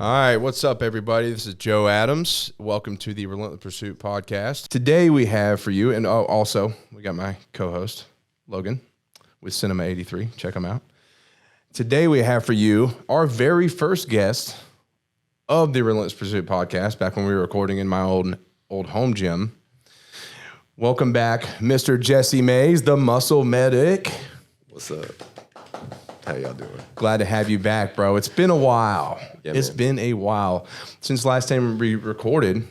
All right, what's up, everybody? This is Joe Adams. Welcome to the Relentless Pursuit podcast. Today we have for you, and also we got my co-host, Logan, with Cinema 83. Check him out. Today we have for you our very first guest of the Relentless Pursuit podcast, back when we were recording in my old home gym. Welcome back, Mr. Jesse Mays, the Muscle Medic. What's up? How y'all doing? Glad to have you back, bro. It's been a while. Yeah, it's been a while. Since last time we recorded,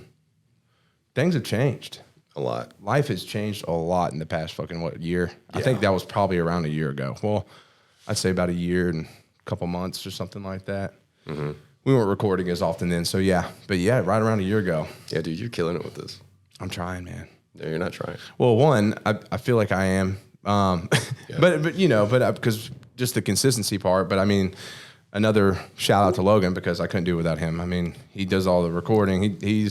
things have changed. A lot. Life has changed a lot in the past year? Yeah. I think that was probably around a year ago. Well, I'd say about a year and a couple months or something like that. Mm-hmm. We weren't recording as often then, so yeah. But yeah, right around a year ago. Yeah, dude, you're killing it with this. I'm trying, man. No, you're not trying. Well, one, I feel like I am. Yeah. But because just the consistency part. But I mean, another shout out to Logan, because I couldn't do it without him. I mean, he does all the recording. He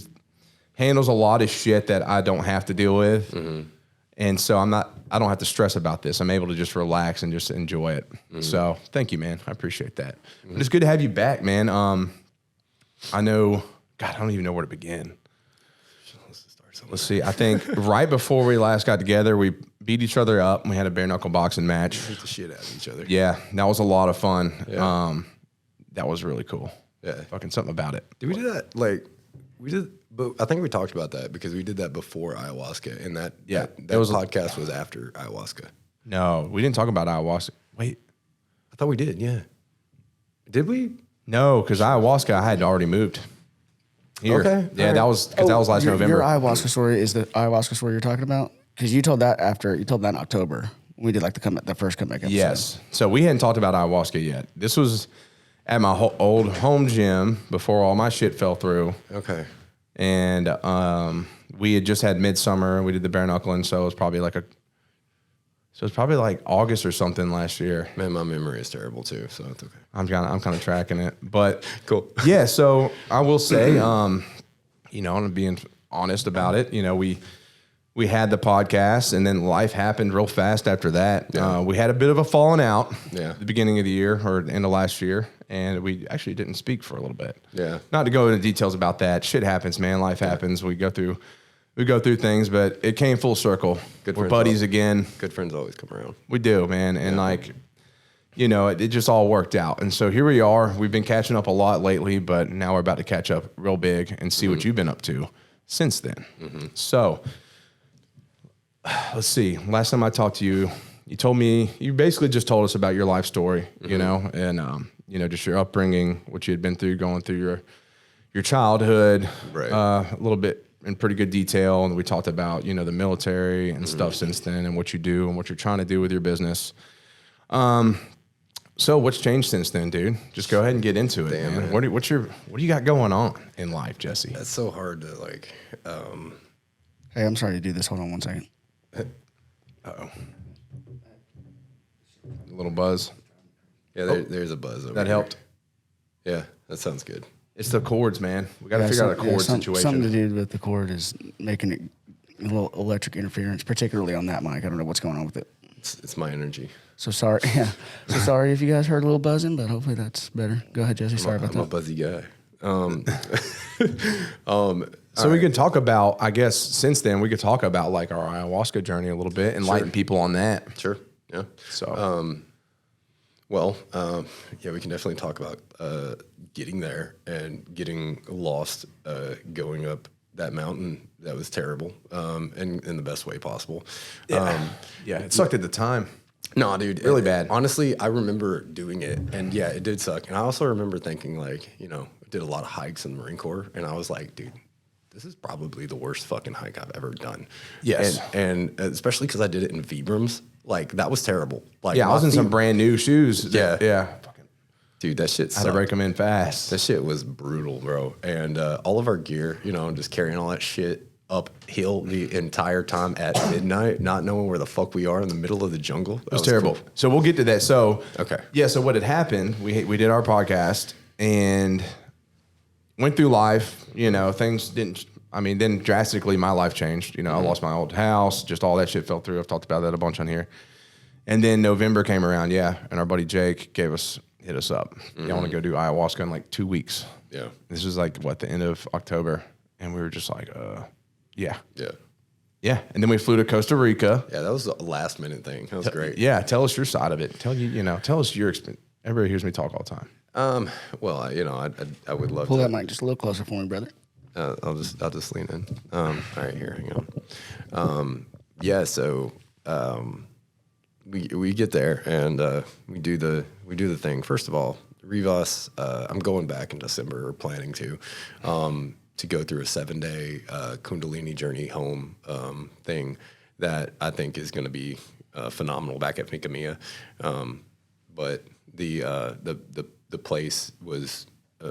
handles a lot of shit that I don't have to deal with. Mm-hmm. And so I don't have to stress about this. I'm able to just relax and just enjoy it. Mm-hmm. So thank you, man. I appreciate that. Mm-hmm. But it's good to have you back, man. I know, God, I don't even know where to begin. Let's see. I think right before we last got together, we beat each other up. We had a bare knuckle boxing match. Beat the shit out of each other. Yeah, that was a lot of fun. Yeah. That was really cool. Yeah, fucking something about it. Did we do that? But I think we talked about that because we did that before ayahuasca, and that podcast was after ayahuasca. No, we didn't talk about ayahuasca. Wait, I thought we did. Yeah, did we? No, because ayahuasca I had already moved. Here. Okay. Yeah, that was last November. Your ayahuasca story is the ayahuasca story you're talking about? Because you told that in October. We did the first comeback episode. Yes. So we hadn't talked about ayahuasca yet. This was at my old home gym before all my shit fell through. Okay. And we had just had midsummer. We did the bare knuckling, so it was probably like August or something last year. Man, my memory is terrible too, so it's okay. I'm kind of tracking it, but cool. Yeah. So I will say, I'm being honest about it. You know, we had the podcast, and then life happened real fast after that. Yeah. We had a bit of a falling out. Yeah. At the beginning of the year or end of last year, and we actually didn't speak for a little bit. Yeah. Not to go into details about that. Shit happens, man. Life happens. We go through things, but it came full circle. We're buddies again. Good friends always come around. We do, man. And it just all worked out. And so here we are. We've been catching up a lot lately, but now we're about to catch up real big and see what you've been up to since then. Mm-hmm. So let's see. Last time I talked to you, you basically just told us about your life story, and, just your upbringing, what you had been through, going through your childhood, right. A little bit in pretty good detail. And we talked about, the military and stuff since then, and what you do and what you're trying to do with your business. So what's changed since then, dude? Just go ahead and get into it, man. What do you got going on in life, Jesse? That's so hard to Hey, I'm sorry to do this. Hold on one second. Uh-oh. A little buzz. Yeah, there's a buzz over that here. Helped? Yeah, that sounds good. It's the cords, man. We got to figure out a cord situation. Something to do with the cord is making it a little electric interference, particularly on that mic. I don't know what's going on with it. It's my energy. So sorry. Yeah. So sorry if you guys heard a little buzzing, but hopefully that's better. Go ahead, Jesse. Sorry about that. I'm a buzzy guy. So we can talk about, I guess, since then, we could talk about like our ayahuasca journey a little bit, enlighten people on that. Sure. Yeah. So, we can definitely talk about getting there and getting lost, going up that mountain. That was terrible, and in the best way possible. Yeah, it sucked at the time. No, dude, really bad. Honestly, I remember doing it, and yeah, it did suck. And I also remember thinking, I did a lot of hikes in the Marine Corps, and I was like, dude, this is probably the worst fucking hike I've ever done. Yes, and especially because I did it in Vibrams, that was terrible. I was in some brand new shoes. Yeah. Dude, that shit sucked. I had to break them in fast. That shit was brutal, bro. And all of our gear, just carrying all that shit uphill the entire time at midnight, not knowing where the fuck we are in the middle of the jungle. It was terrible. Cool. So we'll get to that. So, okay. Yeah, so what had happened, we did our podcast and went through life. Things then drastically my life changed. I lost my old house, just all that shit fell through. I've talked about that a bunch on here. And then November came around, and our buddy Jake hit us up. You want to go do ayahuasca in like 2 weeks. Yeah. This was like the end of October, and we were just like, yeah. Yeah. Yeah. And then we flew to Costa Rica. Yeah, that was a last minute thing. That was great. Yeah. Tell us your side of it. Tell us your experience. Everybody hears me talk all the time. Well, I would love Pull to. that mic just a little closer for me, brother. I'll just lean in. All right, here, hang on. Yeah, so we get there and we do the thing. First of all, Rivas, I'm going back in December, or planning to go through a 7-day Kundalini journey home thing that I think is going to be phenomenal back at Mikamia. But the place was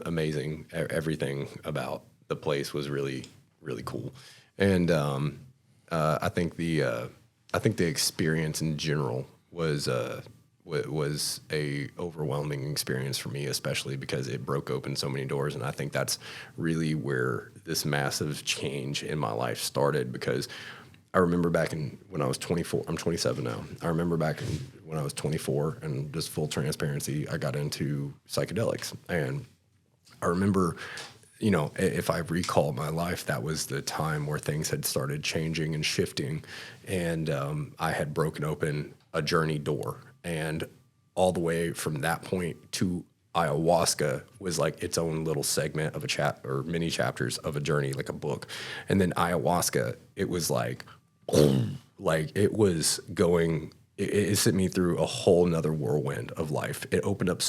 amazing. Everything about the place was really, really cool. And I think the experience in general was a overwhelming experience for me, especially because it broke open so many doors. And I think that's really where this massive change in my life started, because I remember back when I was 24, I'm 27 now. I remember back when I was 24, and just full transparency, I got into psychedelics. And I remember, if I recall my life, that was the time where things had started changing and shifting. And I had broken open a journey door. And all the way from that point to ayahuasca was like its own little segment of a or mini chapters of a journey, like a book. And then ayahuasca, it was like it was going, it sent me through a whole nother whirlwind of life. It opened up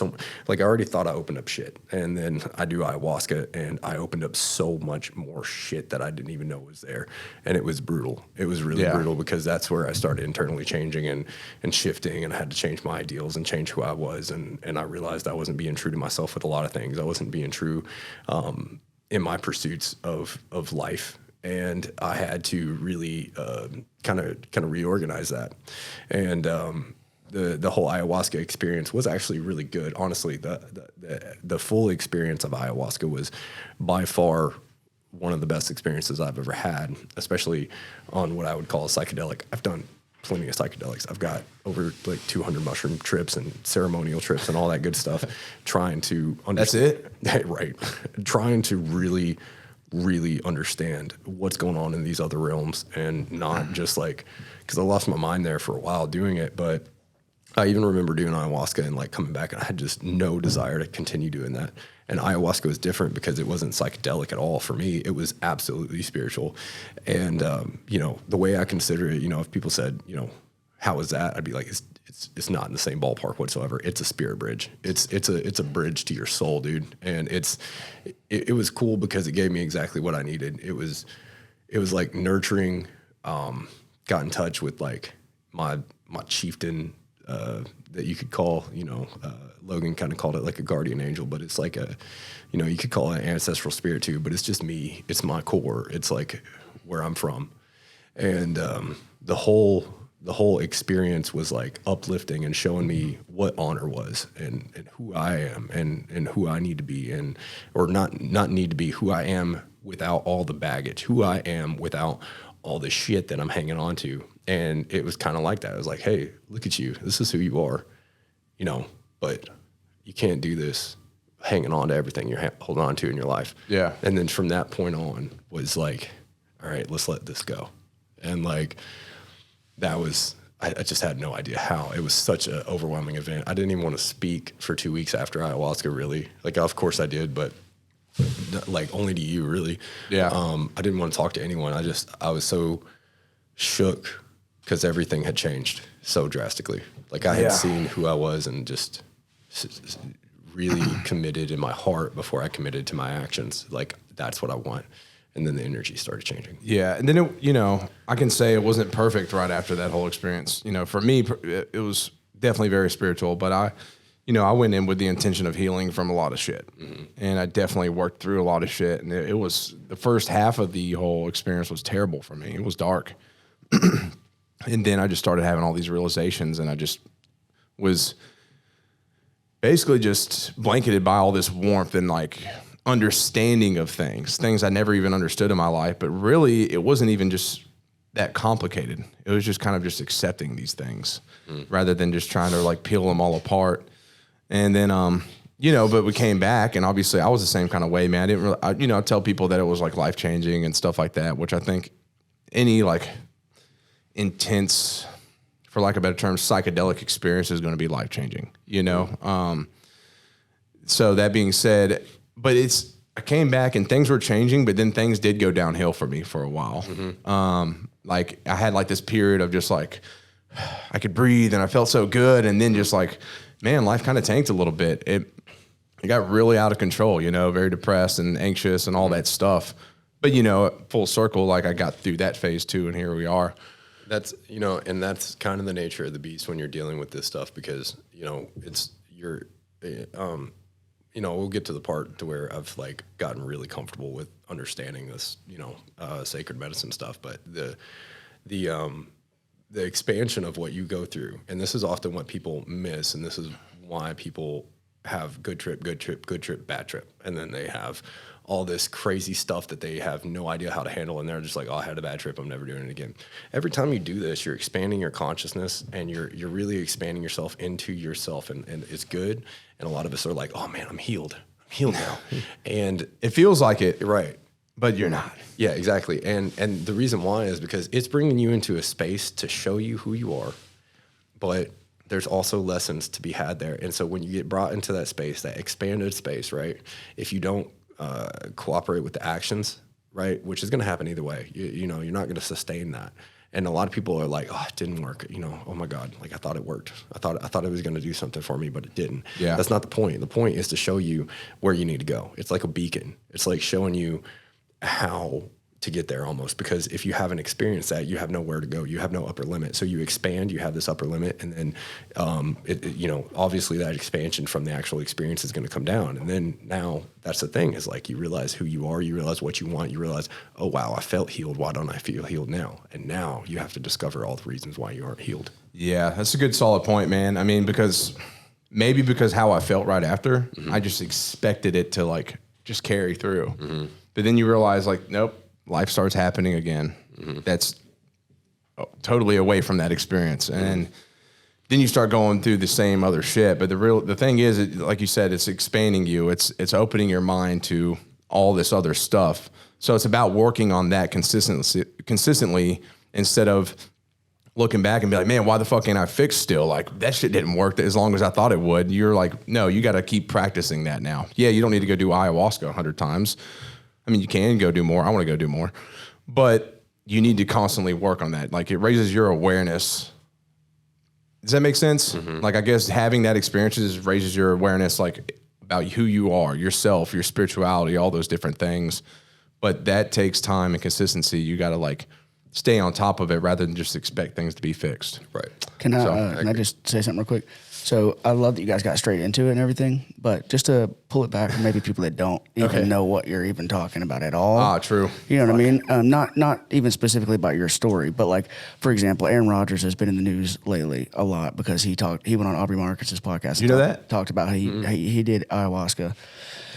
I already thought I opened up shit. And then I do ayahuasca and I opened up so much more shit that I didn't even know was there. And it was brutal. It was really brutal, because that's where I started internally changing and shifting, and I had to change my ideals and change who I was. And I realized I wasn't being true to myself with a lot of things. I wasn't being true in my pursuits of life. And I had to really kind of reorganize that. And the whole ayahuasca experience was actually really good. Honestly, the full experience of ayahuasca was by far one of the best experiences I've ever had, especially on what I would call a psychedelic. I've done plenty of psychedelics. I've got over like 200 mushroom trips and ceremonial trips and all that good stuff, trying to understand. That's it? Right. Trying to really understand what's going on in these other realms, and not just because I lost my mind there for a while doing it. But I even remember doing ayahuasca and coming back, and I had just no desire to continue doing that. And ayahuasca was different because it wasn't psychedelic at all for me. It was absolutely spiritual. And, the way I consider it, if people said, how is that? I'd be like, it's not in the same ballpark whatsoever. It's a spirit bridge. It's a bridge to your soul, dude. And it was cool because it gave me exactly what I needed. It was like nurturing, got in touch with my chieftain, that you could call, Logan kind of called it like a guardian angel, but it's like you could call it an ancestral spirit too, but it's just me. It's my core. It's like where I'm from. And the whole experience was like uplifting and showing me what honor was, and who I am, and who I need to be, or not need to be, who I am without all the baggage, who I am without all the shit that I'm hanging on to. And it was kind of like that. It was like, hey, look at you. This is who you are, but you can't do this hanging on to everything you're holding on to in your life. Yeah. And then from that point on was like, all right, let's let this go. And that was, I just had no idea how. It was such an overwhelming event. I didn't even want to speak for 2 weeks after ayahuasca, really. Of course I did, but only to you, really. Yeah. I didn't want to talk to anyone. I was so shook because everything had changed so drastically. I had seen who I was and just really committed in my heart before I committed to my actions. That's what I want. And then the energy started changing. Yeah. And then, I can say it wasn't perfect right after that whole experience. For me, it was definitely very spiritual, but I went in with the intention of healing from a lot of shit. Mm-hmm. And I definitely worked through a lot of shit. And it was, the first half of the whole experience was terrible for me. It was dark. And then I just started having all these realizations, and I just was basically just blanketed by all this warmth and understanding of things I never even understood in my life. But really, it wasn't even just that complicated. It was just kind of just accepting these things rather than just trying to peel them all apart. And then, but we came back, and obviously I was the same kind of way, man. I didn't really, I tell people that it was like life changing and stuff like that, which I think any like intense, for lack of a better term, psychedelic experience is going to be life changing, So that being said, but I came back and things were changing, but then things did go downhill for me for a while. Like I had like this period of just like, I could breathe and I felt so good. And then just like, man, life kind of tanked a little bit. It got really out of control, very depressed and anxious and all that stuff. But, full circle, like I got through that phase too. And here we are. That's, and that's kind of the nature of the beast when you're dealing with this stuff, because, we'll get to the part to where I've like gotten really comfortable with understanding this, sacred medicine stuff, but the expansion of what you go through, and this is often what people miss, and this is why people have good trip, bad trip, and then they have all this crazy stuff that they have no idea how to handle, and they're just like, oh, I had a bad trip, I'm never doing it again. Every time you do this, you're expanding your consciousness, and you're really expanding yourself into yourself, and it's good. And a lot of us are like, oh man, I'm healed now. And it feels like it. Right. But you're not. Yeah, exactly. And the reason why is because it's bringing you into a space to show you who you are, but there's also lessons to be had there. And so when you get brought into that space, that expanded space, right, if you don't cooperate with the actions, right, which is going to happen either way, you're not going to sustain that. And a lot of people are like, oh, it didn't work. Oh my God, like I thought it worked. I thought it was going to do something for me, but it didn't. Yeah. That's not the point. The point is to show you where you need to go. It's like a beacon. It's like showing you how to get there almost, because if you haven't experienced that, you have nowhere to go. You have no upper limit. So you expand, you have this upper limit, and then, obviously that expansion from the actual experience is going to come down. And then now that's the thing, is like you realize who you are, you realize what you want, you realize, oh wow, I felt healed. Why don't I feel healed now? And now you have to discover all the reasons why you aren't healed. Yeah, that's a good solid point, man. I mean, because how I felt right after, I just expected it to like just carry through. But then you realize like, nope, life starts happening again. That's totally away from that experience. And then you start going through the same other shit. But the thing is, like you said, it's expanding you. It's opening your mind to all this other stuff. So it's about working on that consistently instead of looking back and be like, man, why the fuck ain't I fixed still? Like that shit didn't work as long as I thought it would. You're like, no, you got to keep practicing that now. Yeah, you don't need to go do ayahuasca 100 times. I mean, you can go do more. I want to go do more. But you need to constantly work on that. Like, it raises your awareness. Does that make sense? Like, I guess having that experience raises your awareness, like, about who you are, yourself, your spirituality, all those different things. But that takes time and consistency. You got to, like, stay on top of it rather than just expect things to be fixed. Right. Can I just say something real quick? So I love that you guys got straight into it and everything, but just to pull it back for maybe people that don't even know what you're even talking about at all. Ah, true. You know what I mean? Not even specifically about your story, but like, for example, Aaron Rodgers has been in the news lately a lot because he went on Aubrey Marcus's podcast. You know that? Talked about how he did ayahuasca.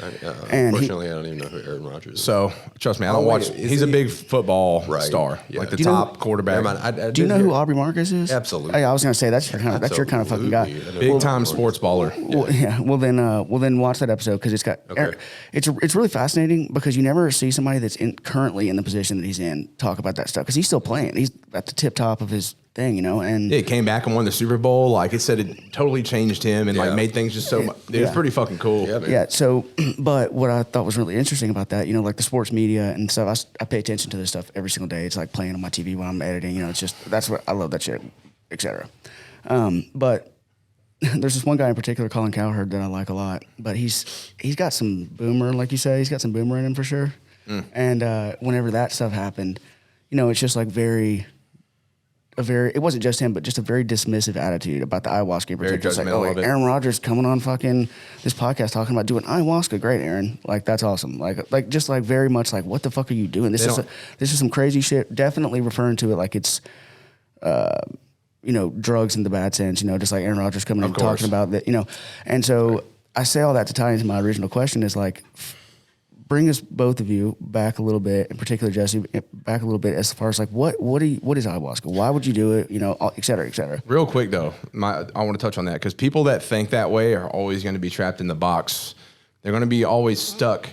Unfortunately, I don't even know who Aaron Rodgers is. So, trust me, I don't watch. He's a big football star, like the top quarterback. Do you know who Aubrey Marcus is? Absolutely. Hey, I was going to say that's your kind of fucking guy. Big time sports baller. Well, yeah. Well, then watch that episode because it's got. It's really fascinating because you never see somebody that's currently in the position that he's in talk about that stuff because he's still playing. He's at the tip top of his thing, and he came back and won the Super Bowl. Like it said, it totally changed him and like made things just so much. It was pretty fucking cool. Yeah. So, but what I thought was really interesting about that, like the sports media and stuff, I pay attention to this stuff every single day. It's like playing on my TV when I'm editing. It's just that's what I love that shit, etc. But there's this one guy in particular, Colin Cowherd, that I like a lot. But he's got some boomer, like you say, he's got some boomer in him for sure. And whenever that stuff happened, it's just like it wasn't just him, but just a very dismissive attitude about the ayahuasca. Very judgmental. Like, Aaron Rodgers coming on fucking this podcast talking about doing ayahuasca. Great, Aaron. Like that's awesome. Like just like very much like what the fuck are you doing? This is some crazy shit. Definitely referring to it like it's drugs in the bad sense. Just like Aaron Rodgers coming in and talking about that. And so I say all that to tie into my original question is like bring us both of you back a little bit, in particular Jesse, back a little bit as far as like what is ayahuasca? Why would you do it? You know, et cetera, et cetera. Real quick though, I want to touch on that because people that think that way are always going to be trapped in the box. They're going to be always stuck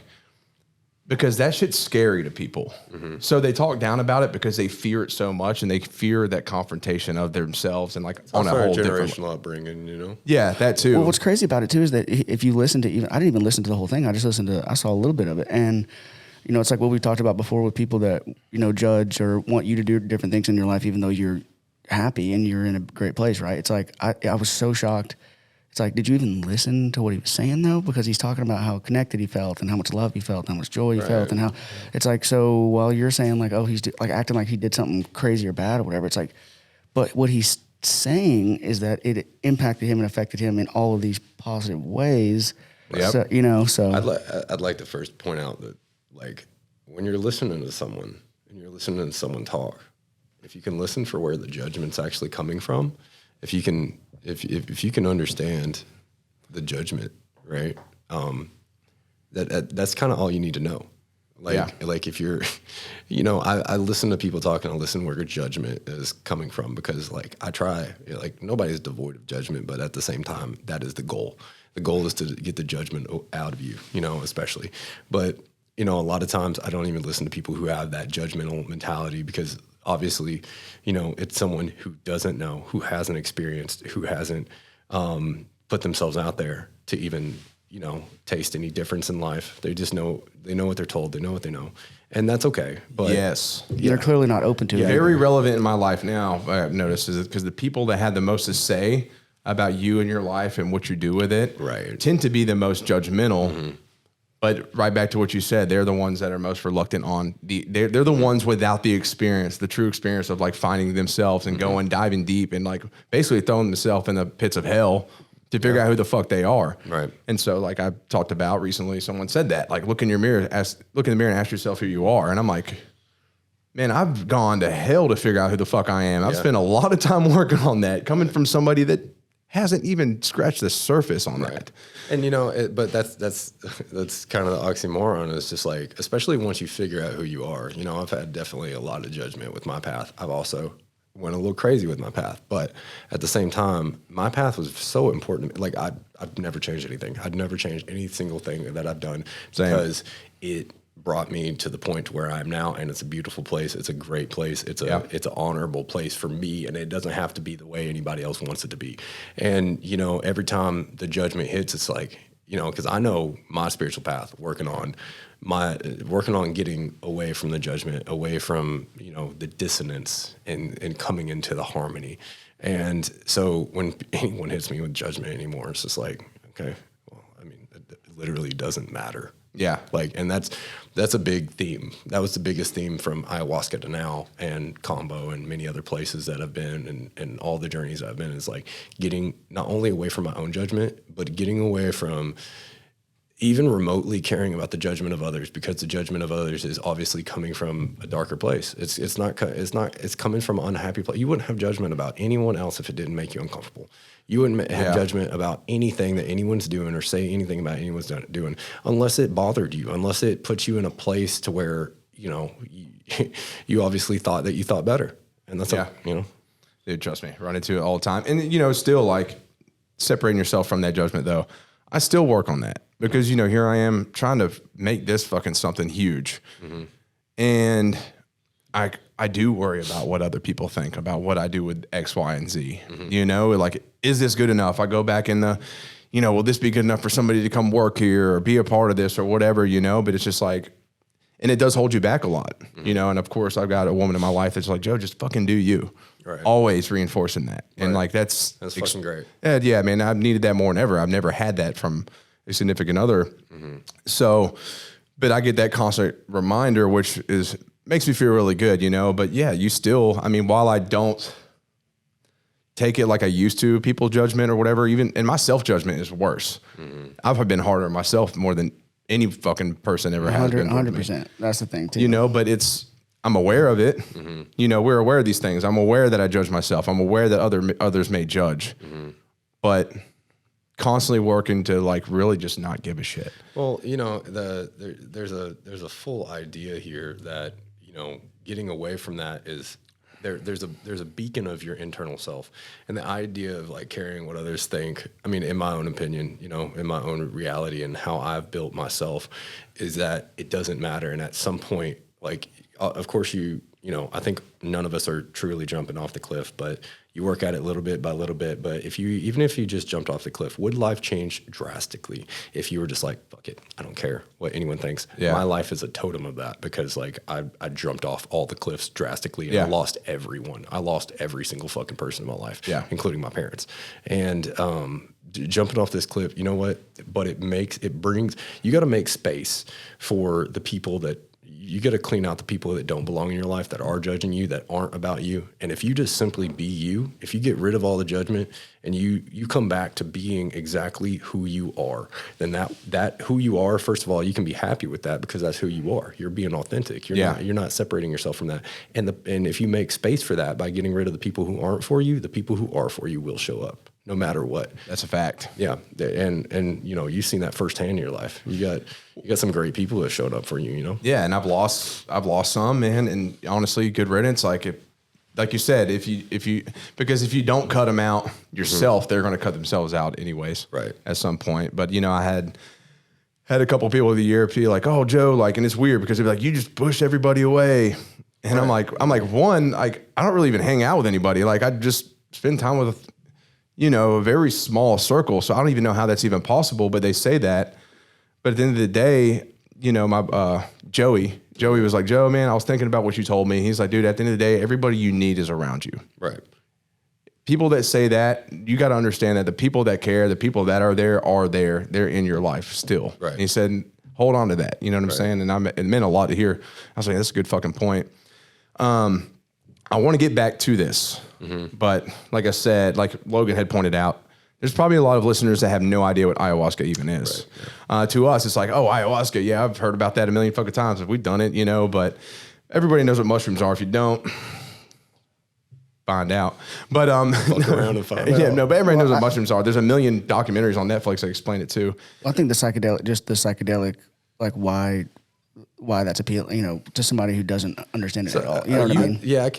because that shit's scary to people. Mm-hmm. So they talk down about it because they fear it so much and they fear that confrontation of themselves and like on a whole generational upbringing, you know? Yeah, that too. Well, what's crazy about it too is that if you listen to I didn't even listen to the whole thing. I saw a little bit of it. And, you know, it's like what we talked about before with people that, you know, judge or want you to do different things in your life, even though you're happy and you're in a great place, right? It's like, I was so shocked. It's like, did you even listen to what he was saying though? Because he's talking about how connected he felt and how much love he felt, and how much joy he felt, and how it's like. So while you're saying like, oh, he's like acting like he did something crazy or bad or whatever, it's like, but what he's saying is that it impacted him and affected him in all of these positive ways. Yep. So, you know, so I'd like to first point out that like when you're listening to someone and you're listening to someone talk, if you can listen for where the judgment's actually coming from, if you can understand the judgment, right? That's kind of all you need to know. Like if you're, you know, I listen to people talk and I listen where judgment is coming from because like I try, like nobody's devoid of judgment, but at the same time, that is the goal. The goal is to get the judgment out of you, you know, especially. But, you know, a lot of times I don't even listen to people who have that judgmental mentality because obviously, you know, it's someone who doesn't know, who hasn't experienced, who hasn't put themselves out there to even, you know, taste any difference in life. They just know, they know what they're told, they know what they know. And that's okay. But yes, they're clearly not open to it. Very relevant in my life now, I've noticed, is because the people that had the most to say about you and your life and what you do with it tend to be the most judgmental. Mm-hmm. But right back to what you said, they're the ones that are most reluctant on they're the ones without the experience, the true experience of like finding themselves and going diving deep and like basically throwing themselves in the pits of hell to figure out who the fuck they are. Right. And so like I talked about recently, someone said that, like look in the mirror and ask yourself who you are. And I'm like, man, I've gone to hell to figure out who the fuck I am. I've spent a lot of time working on that, coming from somebody that hasn't even scratched the surface on that. And you know, but that's kind of the oxymoron. It's just like, especially once you figure out who you are. You know, I've had definitely a lot of judgment with my path. I've also went a little crazy with my path, but at the same time, my path was so important. Like I've never changed anything. I'd never changed any single thing that I've done because it brought me to the point where I am now, and it's a beautiful place. It's a great place. It's an honorable place for me, and it doesn't have to be the way anybody else wants it to be. And you know, every time the judgment hits, it's like, you know, because I know my spiritual path, working on getting away from the judgment, away from, you know, the dissonance, and coming into the harmony. And so when anyone hits me with judgment anymore, it's just like, okay, well, I mean, it literally doesn't matter. Yeah. Like, and that's a big theme. That was the biggest theme from ayahuasca to now, and Combo and many other places that I've been, and all the journeys I've been, is like getting not only away from my own judgment, but getting away from even remotely caring about the judgment of others, because the judgment of others is obviously coming from a darker place. It's coming from an unhappy place. You wouldn't have judgment about anyone else if it didn't make you uncomfortable. You wouldn't have judgment about anything that anyone's doing or say anything about anyone's doing unless it bothered you, unless it puts you in a place to where, you know, you obviously thought that you thought better. And that's, you know. Dude, trust me, run into it all the time. And, you know, still like separating yourself from that judgment though, I still work on that because, you know, here I am trying to make this fucking something huge. Mm-hmm. And I do worry about what other people think about what I do with X, Y, and Z. Mm-hmm. You know, like, is this good enough? I go back in the, you know, will this be good enough for somebody to come work here or be a part of this or whatever, you know? But it's just like, and it does hold you back a lot, you know? And of course, I've got a woman in my life that's like, Joe, just fucking do you. Right. Always reinforcing that. And like, that's fucking great. Yeah, man, I've needed that more than ever. I've never had that from a significant other. Mm-hmm. So, but I get that constant reminder, which makes me feel really good, you know? But yeah, you still, I mean, while I don't take it like I used to, people judgment or whatever, even, and my self-judgment is worse. Mm-hmm. I've been harder on myself more than any fucking person ever has been. 100%. That's the thing too. You know, but I'm aware of it. Mm-hmm. You know, we're aware of these things. I'm aware that I judge myself. I'm aware that others may judge. Mm-hmm. But constantly working to like really just not give a shit. Well, there's a full idea here that, getting away from that is there's a beacon of your internal self, and the idea of like caring what others think. I mean, in my own opinion, in my own reality and how I've built myself, is that it doesn't matter. And at some point, like, of course, I think none of us are truly jumping off the cliff, but you work at it little bit by little bit. But even if you just jumped off the cliff, would life change drastically if you were just like, fuck it, I don't care what anyone thinks? Yeah. My life is a totem of that, because like I jumped off all the cliffs drastically, and I lost everyone. I lost every single fucking person in my life, including my parents. And jumping off this cliff, you know what? But you got to make space for the people that. You got to clean out the people that don't belong in your life, that are judging you, that aren't about you. And if you just simply be you, if you get rid of all the judgment and you come back to being exactly who you are, then that who you are, first of all, you can be happy with that, because that's who you are. You're being authentic. You're not separating yourself from that. And if you make space for that by getting rid of the people who aren't for you, the people who are for you will show up. No matter what. That's a fact. Yeah. And you've seen that firsthand in your life. You got some great people that showed up for you, Yeah, and I've lost some, man, and honestly, good riddance. Like you said, if you don't cut them out yourself, they're going to cut themselves out anyways. Right. At some point. But I had a couple of people of the year be like, "Oh, Joe," like, and it's weird because they'd be like, "You just pushed everybody away." And I'm like, one, like, I don't really even hang out with anybody. Like, I just spend time with a very small circle. So I don't even know how that's even possible, but they say that. But at the end of the day, my Joey was like, "Joe, man, I was thinking about what you told me." He's like, "Dude, at the end of the day, everybody you need is around you." Right. People that say that, you got to understand that the people that care, the people that are there, they're in your life still. Right. And he said, hold on to that. You know what I'm saying? And it meant a lot to hear. I was like, that's a good fucking point. I want to get back to this, but like I said, like Logan had pointed out, there's probably a lot of listeners that have no idea what ayahuasca even is. Right, to us, it's like, oh, ayahuasca. Yeah, I've heard about that a million fucking times. We've done it, but everybody knows what mushrooms are. If you don't, find out. But fuck around and find out. Yeah, no, but everybody knows what mushrooms are. There's a million documentaries on Netflix that explain it too. Well, I think the psychedelic, like why that's appealing, to somebody who doesn't understand it at all. You know what I mean? Yeah, I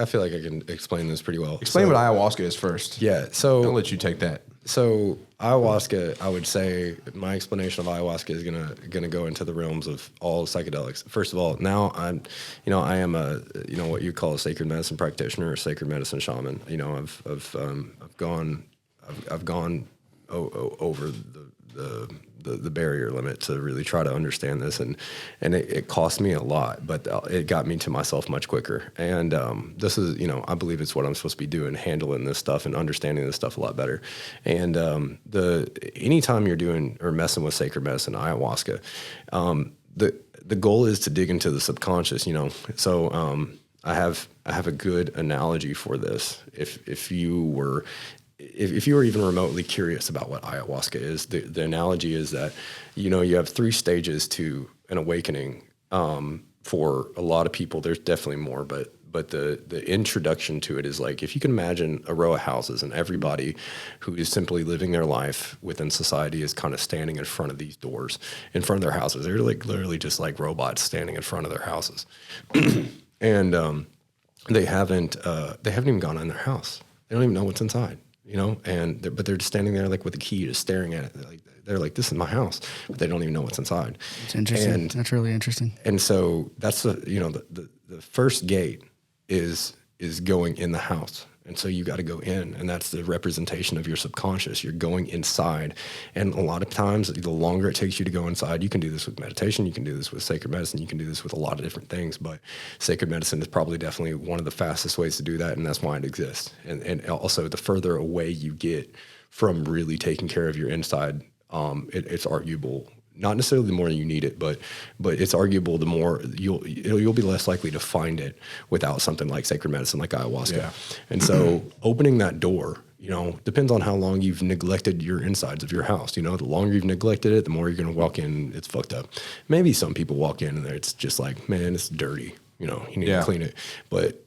feel like I can explain this pretty well. Explain what ayahuasca is first. Yeah, so I'll let you take that. So ayahuasca, I would say my explanation of ayahuasca is gonna go into the realms of all psychedelics. First of all, now I am a what you call a sacred medicine practitioner or sacred medicine shaman. I've gone over the barrier limit to really try to understand this, and it cost me a lot, but it got me to myself much quicker. And this is, I believe it's what I'm supposed to be doing, handling this stuff and understanding this stuff a lot better. And anytime you're doing or messing with sacred medicine, ayahuasca, the goal is to dig into the subconscious. So I have a good analogy for this. If you were even remotely curious about what ayahuasca is, the analogy is that, you have 3 stages to an awakening. For a lot of people, there's definitely more, but the introduction to it is like, if you can imagine a row of houses and everybody who is simply living their life within society is kind of standing in front of these doors, in front of their houses. They're like literally just like robots standing in front of their houses. And they haven't even gone in their house. They don't even know what's inside. But they're just standing there like with a key, just staring at it. They're like, this is my house, but they don't even know what's inside. It's interesting. That's really interesting. And so that's the first gate is going in the house. And so you got to go in, and that's the representation of your subconscious. You're going inside. And a lot of times, the longer it takes you to go inside, you can do this with meditation, you can do this with sacred medicine, you can do this with a lot of different things. But sacred medicine is probably definitely one of the fastest ways to do that, and that's why it exists. And also, the further away you get from really taking care of your inside, it's arguable. Not necessarily the more you need it, but it's arguable the more you'll be less likely to find it without something like sacred medicine, like ayahuasca. Yeah. And so opening that door, depends on how long you've neglected your insides of your house. The longer you've neglected it, the more you're going to walk in, it's fucked up. Maybe some people walk in and it's just like, man, it's dirty. You need to clean it. But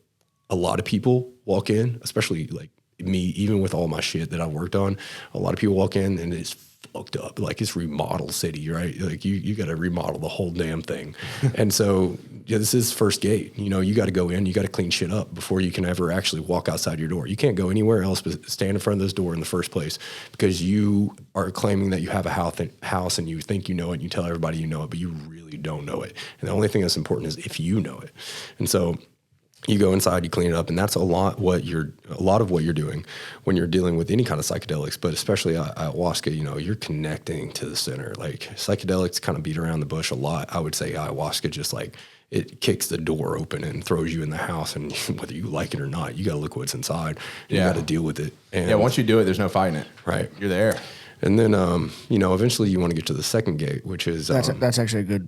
a lot of people walk in, especially like me, even with all my shit that I worked on, a lot of people walk in and it's fucked up. Like it's remodel city, right? Like you got to remodel the whole damn thing. And so this is first gate. You know, you got to go in, you got to clean shit up before you can ever actually walk outside your door. You can't go anywhere else but stand in front of this door in the first place because you are claiming that you have a house and you think you know it and you tell everybody you know it, but you really don't know it. And the only thing that's important is if you know it. And so you go inside, you clean it up, and that's a lot of what you're doing when you're dealing with any kind of psychedelics, but especially ayahuasca. You know, you're connecting to the center. Like psychedelics kind of beat around the bush a lot. I would say ayahuasca just like it kicks the door open and throws you in the house, and whether you like it or not, you got to look what's inside. You got to deal with it. And once you do it, there's no fighting it. Right, you're there. And then you know, eventually you want to get to the second gate, which is that's actually a good.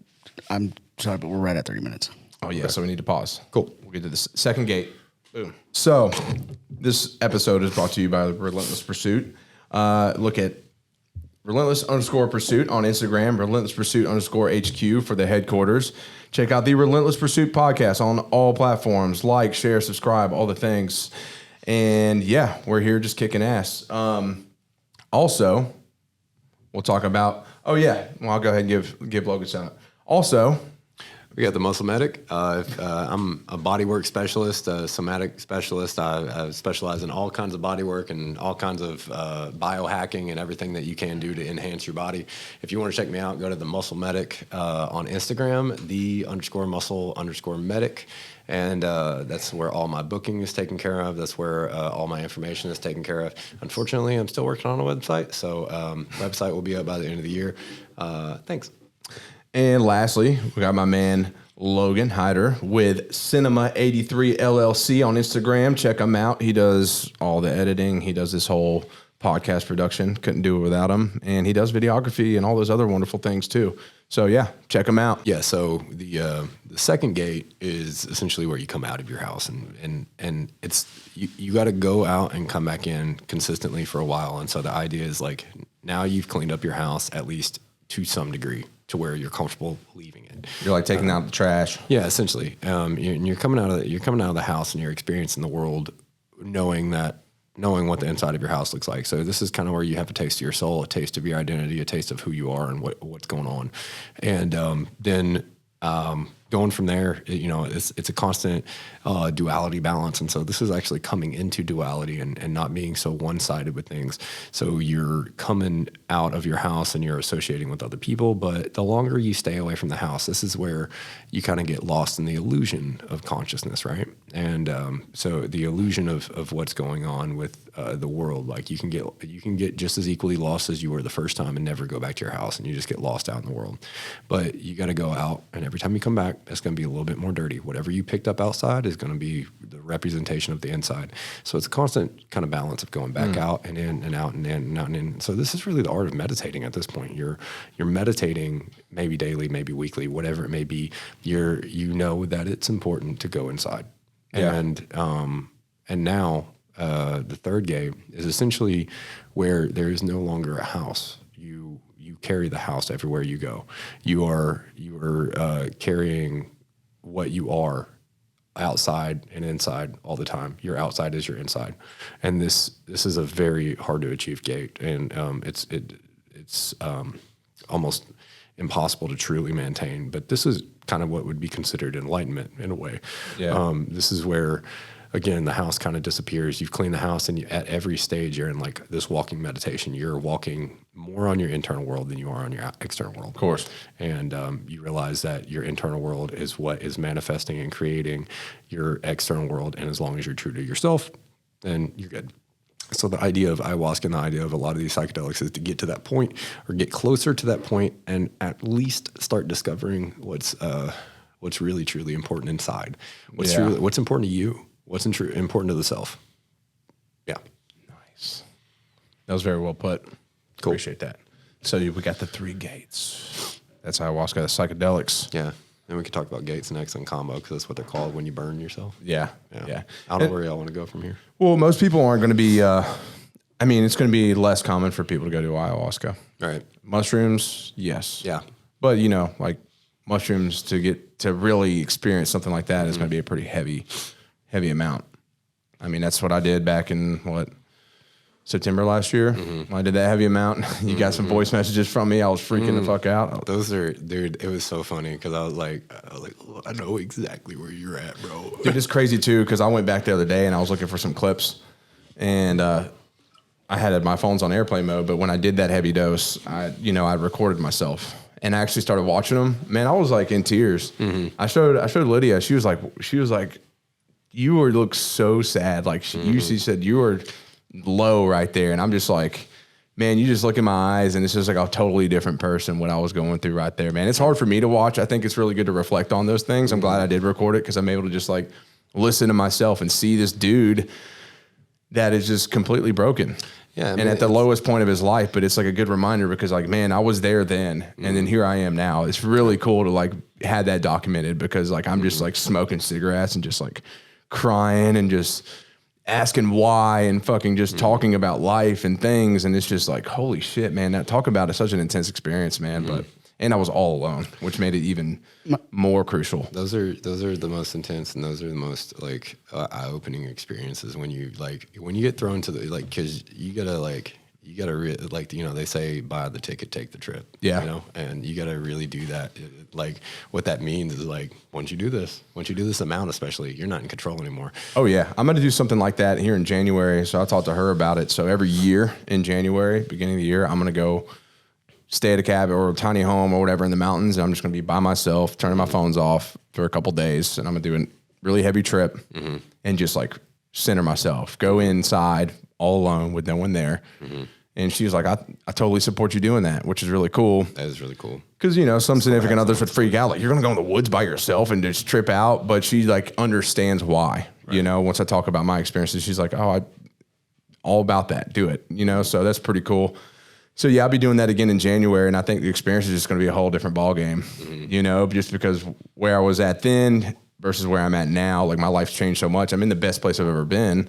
I'm sorry, but we're right at 30 minutes. Oh yeah, so we need to pause. Cool. We'll get to the second gate. Boom. So this episode is brought to you by Relentless Pursuit. Look at Relentless_Pursuit on Instagram, Relentless_Pursuit_HQ for the headquarters. Check out the Relentless Pursuit podcast on all platforms. Like, share, subscribe, all the things. And yeah, we're here just kicking ass. Also, we'll talk about, I'll go ahead and give Logan a shout. Also, we got the Muscle Medic. I'm a bodywork specialist, a somatic specialist. I specialize in all kinds of bodywork and all kinds of biohacking and everything that you can do to enhance your body. If you want to check me out, go to the Muscle Medic on Instagram, the_muscle_medic. And that's where all my booking is taken care of. That's where all my information is taken care of. Unfortunately, I'm still working on a website. So website will be up by the end of the year. Thanks. And lastly, we got my man Logan Hyder with Cinema 83 LLC on Instagram. Check him out. He does all the editing. He does this whole podcast production. Couldn't do it without him. And he does videography and all those other wonderful things too. So yeah, check him out. Yeah. So the second gate is essentially where you come out of your house, and it's you got to go out and come back in consistently for a while. And so the idea is like now you've cleaned up your house at least to some degree, to where you're comfortable leaving it. You're like taking out the trash. Yeah, essentially. You're coming out of the house and you're experiencing the world, knowing what the inside of your house looks like. So this is kind of where you have a taste of your soul, a taste of your identity, a taste of who you are and what's going on. And then going from there, it's a constant duality balance. And so this is actually coming into duality and not being so one-sided with things. So you're coming out of your house and you're associating with other people, but the longer you stay away from the house, this is where you kind of get lost in the illusion of consciousness, right? And so the illusion of what's going on with the world, like you can get just as equally lost as you were the first time and never go back to your house, and you just get lost out in the world. But you got to go out, and every time you come back, it's going to be a little bit more dirty. Whatever you picked up outside is going to be the representation of the inside. So it's a constant kind of balance of going back out and in and out and in and out and in. So this is really the art of meditating at this point. You're meditating maybe daily, maybe weekly, whatever it may be. You know that it's important to go inside. Yeah. And now the third gate is essentially where there is no longer a house. You carry the house everywhere you go. You are carrying what you are outside and inside all the time. Your outside is your inside, and this is a very hard to achieve gate, and it's almost impossible to truly maintain. But this is kind of what would be considered enlightenment in a way. Yeah. This is where, again, the house kind of disappears. You've cleaned the house, and at every stage, you're in like this walking meditation. You're walking more on your internal world than you are on your external world. Of course. And you realize that your internal world is what is manifesting and creating your external world. And as long as you're true to yourself, then you're good. So the idea of ayahuasca and the idea of a lot of these psychedelics is to get to that point or get closer to that point and at least start discovering what's really, truly important inside. What's important to you. What's important to the self. Yeah. Nice. That was very well put. Cool. Appreciate that. So we got the 3 gates. That's ayahuasca, the psychedelics. Yeah. And we could talk about gates next in combo because that's what they're called when you burn yourself. Yeah. I don't know where y'all want to go from here. Well, most people aren't going to be, it's going to be less common for people to go to ayahuasca. All right. Mushrooms, yes. Yeah. But, like mushrooms to really experience something like that is going to be a pretty heavy amount. I mean, that's what I did back in September last year. When I did that heavy amount. You got some voice messages from me. I was freaking the fuck out. Those are, dude, it was so funny because I was like, oh, I know exactly where you're at, bro. Dude, it's crazy too because I went back the other day and I was looking for some clips, and I had my phone's on airplane mode. But when I did that heavy dose, I recorded myself and I actually started watching them. Man, I was like in tears. I showed Lydia. She was like, you look so sad. Like she said, you were low right there, and I'm just like, man, you just look in my eyes and it's just like a totally different person what I was going through right there, man. It's hard for me to watch. I think it's really good to reflect on those things. I'm glad I did record it because I'm able to just like listen to myself and see this dude that is just completely broken. Yeah, and at the lowest point of his life, but it's like a good reminder because like, man, I was there then and then here I am now. It's really cool to like have that documented because like I'm just like smoking cigarettes and just like crying and just asking why and fucking just talking about life and things. And it's just like, holy shit, man, that talk about is such an intense experience, man. And I was all alone, which made it even more crucial. Those are the most intense, and those are the most like eye-opening experiences when you get thrown to the like, because you gotta they say buy the ticket, take the trip. Yeah, and you gotta really do that. Like what that means is like once you do this amount, especially, you're not in control anymore. Oh yeah, I'm gonna do something like that here in January. So I talked to her about it. So every year in January, beginning of the year, I'm gonna go stay at a cabin or a tiny home or whatever in the mountains. And I'm just going to be by myself, turning my phones off for a couple days. And I'm going to do a really heavy trip and just like center myself, go inside all alone with no one there. And she was like, I totally support you doing that, which is really cool. That is really cool. Cause some significant others would freak out. Like you're going to go in the woods by yourself and just trip out. But she like understands why, once I talk about my experiences, she's like, oh, all about that. Do it, so that's pretty cool. So yeah, I'll be doing that again in January, and I think the experience is just going to be a whole different ballgame, just because where I was at then versus where I'm at now, like my life's changed so much. I'm in the best place I've ever been,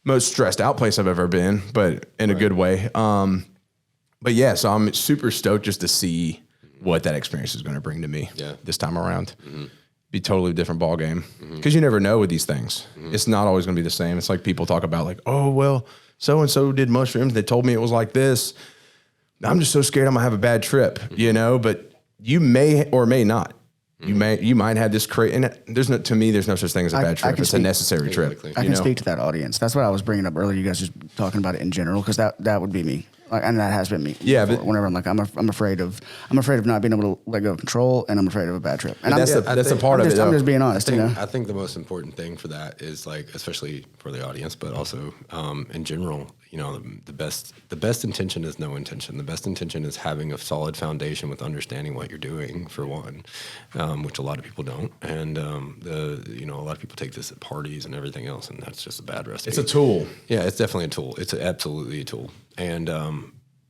most stressed out place I've ever been, but in a good way. But yeah, so I'm super stoked just to see what that experience is going to bring to me this time around. Be totally different ballgame because you never know with these things. It's not always going to be the same. It's like people talk about like, oh well, so and so did mushrooms. They told me it was like this. I'm just so scared I'm gonna have a bad trip, but you may or may not. You might have this and there's no such thing as a bad trip. It's a necessary trip. I can speak to that audience. That's what I was bringing up earlier. You guys just talking about it in general, because that would be me. And that has been me. Yeah, but whenever I'm like, I'm afraid of not being able to let go of control, and I'm afraid of a bad trip. And that's a part of it. I'm just being honest. I think the most important thing for that is like, especially for the audience, but also in general, the best intention is no intention. The best intention is having a solid foundation with understanding what you're doing, for one, which a lot of people don't. And a lot of people take this at parties and everything else, and that's just a bad recipe. It's a tool. Yeah, it's definitely a tool. It's absolutely a tool. And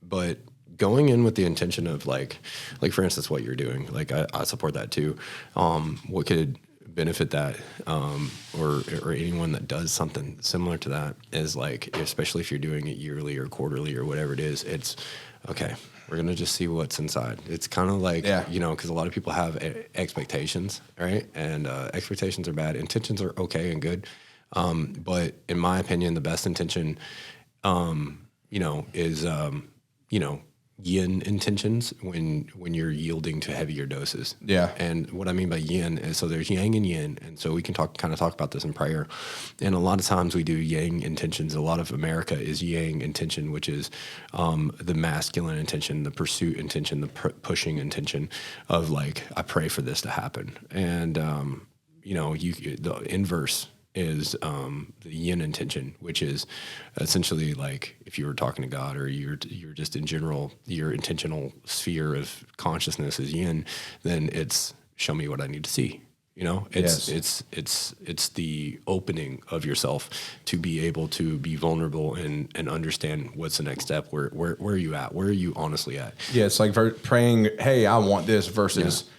but going in with the intention of like for instance, what you're doing, like I support that too. What could benefit that, or anyone that does something similar to that is like, especially if you're doing it yearly or quarterly or whatever it is, it's okay. We're going to just see what's inside. It's kind of like, because a lot of people have expectations, right? And expectations are bad. Intentions are okay and good. But in my opinion, the best intention, is, yin intentions when you're yielding to heavier doses. Yeah. And what I mean by yin is, so there's yang and yin. And so we can talk about this in prayer. And a lot of times we do yang intentions. A lot of America is yang intention, which is the masculine intention, the pursuit intention, the pushing intention of like, I pray for this to happen. And, the inverse is the yin intention, which is essentially like if you were talking to God, or you're just in general, your intentional sphere of consciousness is yin, then it's show me what I need to see. It's the opening of yourself to be able to be vulnerable and understand what's the next step. Where are you at? Where are you honestly at? Yeah, it's like praying, hey, I want this versus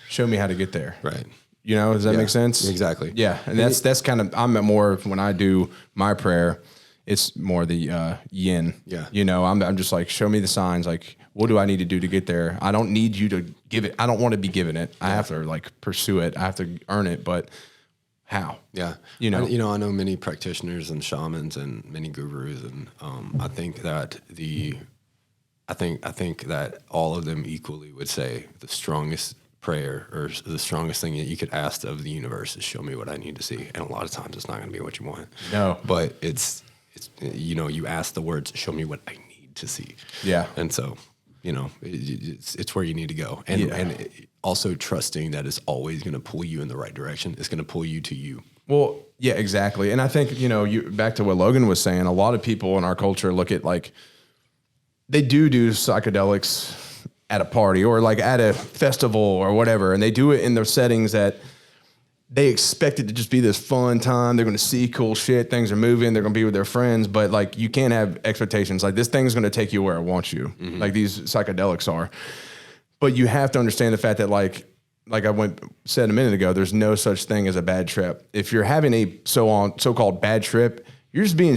show me how to get there. Right. Does that make sense? Exactly. Yeah. And that's kind of, I'm more, when I do my prayer, it's more the yin. Yeah. I'm just like, show me the signs. Like, what do I need to do to get there? I don't need you to give it. I don't want to be given it. I have to like pursue it. I have to earn it. But How? Yeah. I know many practitioners and shamans and many gurus, and I think that I think that all of them equally would say the strongest prayer or the strongest thing that you could ask of the universe is show me what I need to see. And a lot of times it's not going to be what you want. No. But it's you ask the words, show me what I need to see. Yeah. And so, it's where you need to go. And also trusting that it's always going to pull you in the right direction. It's going to pull you to you. Well, yeah, exactly. And I think, back to what Logan was saying, a lot of people in our culture look at like, they do psychedelics at a party or like at a festival or whatever. And they do it in their settings that they expect it to just be this fun time. They're going to see cool shit. Things are moving. They're going to be with their friends. But like, you can't have expectations. Like this thing's going to take you where it wants you. Mm-hmm. Like these psychedelics are. But you have to understand the fact that like I said a minute ago, there's no such thing as a bad trip. If you're having a so-called bad trip, you're just being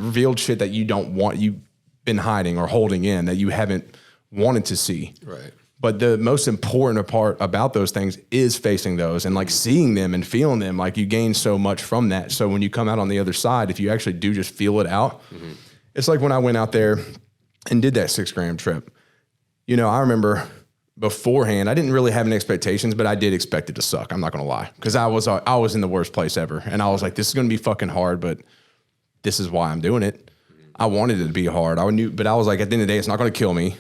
revealed shit that you don't want, you've been hiding or holding in that you haven't wanted to see. Right. But the most important part about those things is facing those and like seeing them and feeling them. Like you gain so much from that. So when you come out on the other side, if you actually do just feel it out, it's like when I went out there and did that 6 gram trip. I remember beforehand, I didn't really have any expectations, but I did expect it to suck. I'm not going to lie. Because I was in the worst place ever. And I was like, this is going to be fucking hard, but this is why I'm doing it. I wanted it to be hard. But I was like, at the end of the day, it's not going to kill me.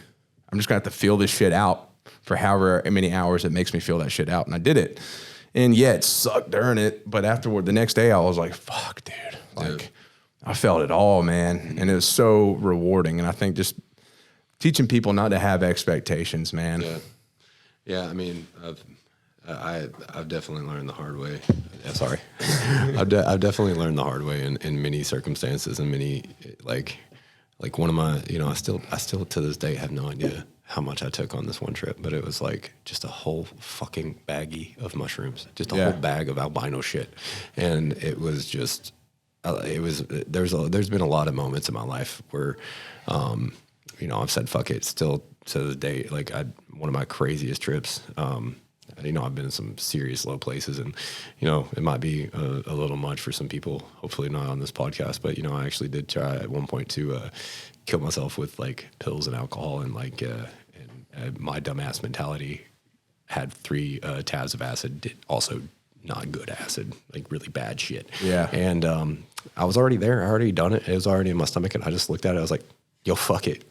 I'm just going to have to feel this shit out for however many hours it makes me feel that shit out. And I did it. And yeah, it sucked during it. But afterward, the next day, I was like, fuck, dude. Like, I felt it all, man. And it was so rewarding. And I think just teaching people not to have expectations, man. Yeah. Yeah, I mean, I've definitely learned the hard way. Yeah, sorry. I've definitely learned the hard way in many circumstances and many, like one of my, I still to this day have no idea how much I took on this one trip, but it was like just a whole fucking baggie of mushrooms, just a whole bag of albino shit. And it was just, there's been a lot of moments in my life where, I've said, fuck it, still to this day, like one of my craziest trips, I've been in some serious low places and, it might be a little much for some people, hopefully not on this podcast, but, I actually did try at one point to kill myself with like pills and alcohol and like, my dumbass mentality had 3 tabs of acid, also not good acid, like really bad shit. Yeah. And I was already there. I already done it. It was already in my stomach and I just looked at it. I was like, yo, fuck it.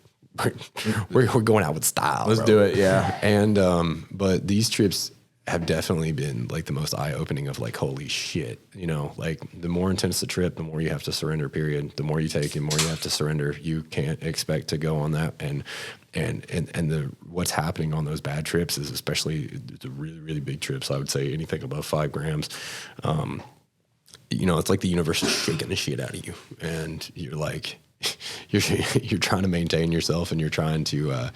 We're going out with style. Let's do it. Yeah. And, but these trips have definitely been like the most eye-opening of like, holy shit, like the more intense the trip, the more you have to surrender, period. The more you take, the more you have to surrender. You can't expect to go on that. And what's happening on those bad trips is especially the really, really big trips. I would say anything above 5 grams, it's like the universe is shaking the shit out of you. And you're like, you're trying to maintain yourself and you're trying to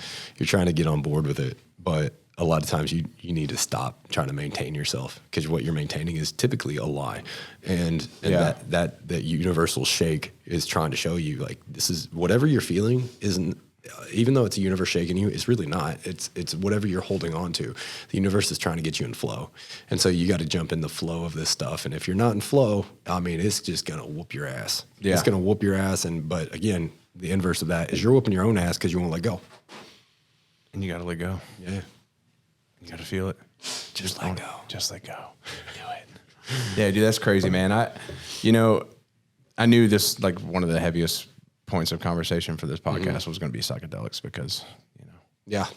get on board with it. But a lot of times you need to stop trying to maintain yourself because what you're maintaining is typically a lie. And that universal shake is trying to show you like, this is whatever you're feeling isn't, even though it's a universe shaking you, it's really not. It's whatever you're holding on to. The universe is trying to get you in flow. And so you got to jump in the flow of this stuff. And if you're not in flow, I mean, it's just going to whoop your ass. Yeah. It's going to whoop your ass. But again, the inverse of that is you're whooping your own ass because you won't let go. And you got to let go. Yeah. You got to feel it. Just let go. Just let go. Do it. Yeah, dude, that's crazy, man. I knew this, like one of the heaviest points of conversation for this podcast was going to be psychedelics because,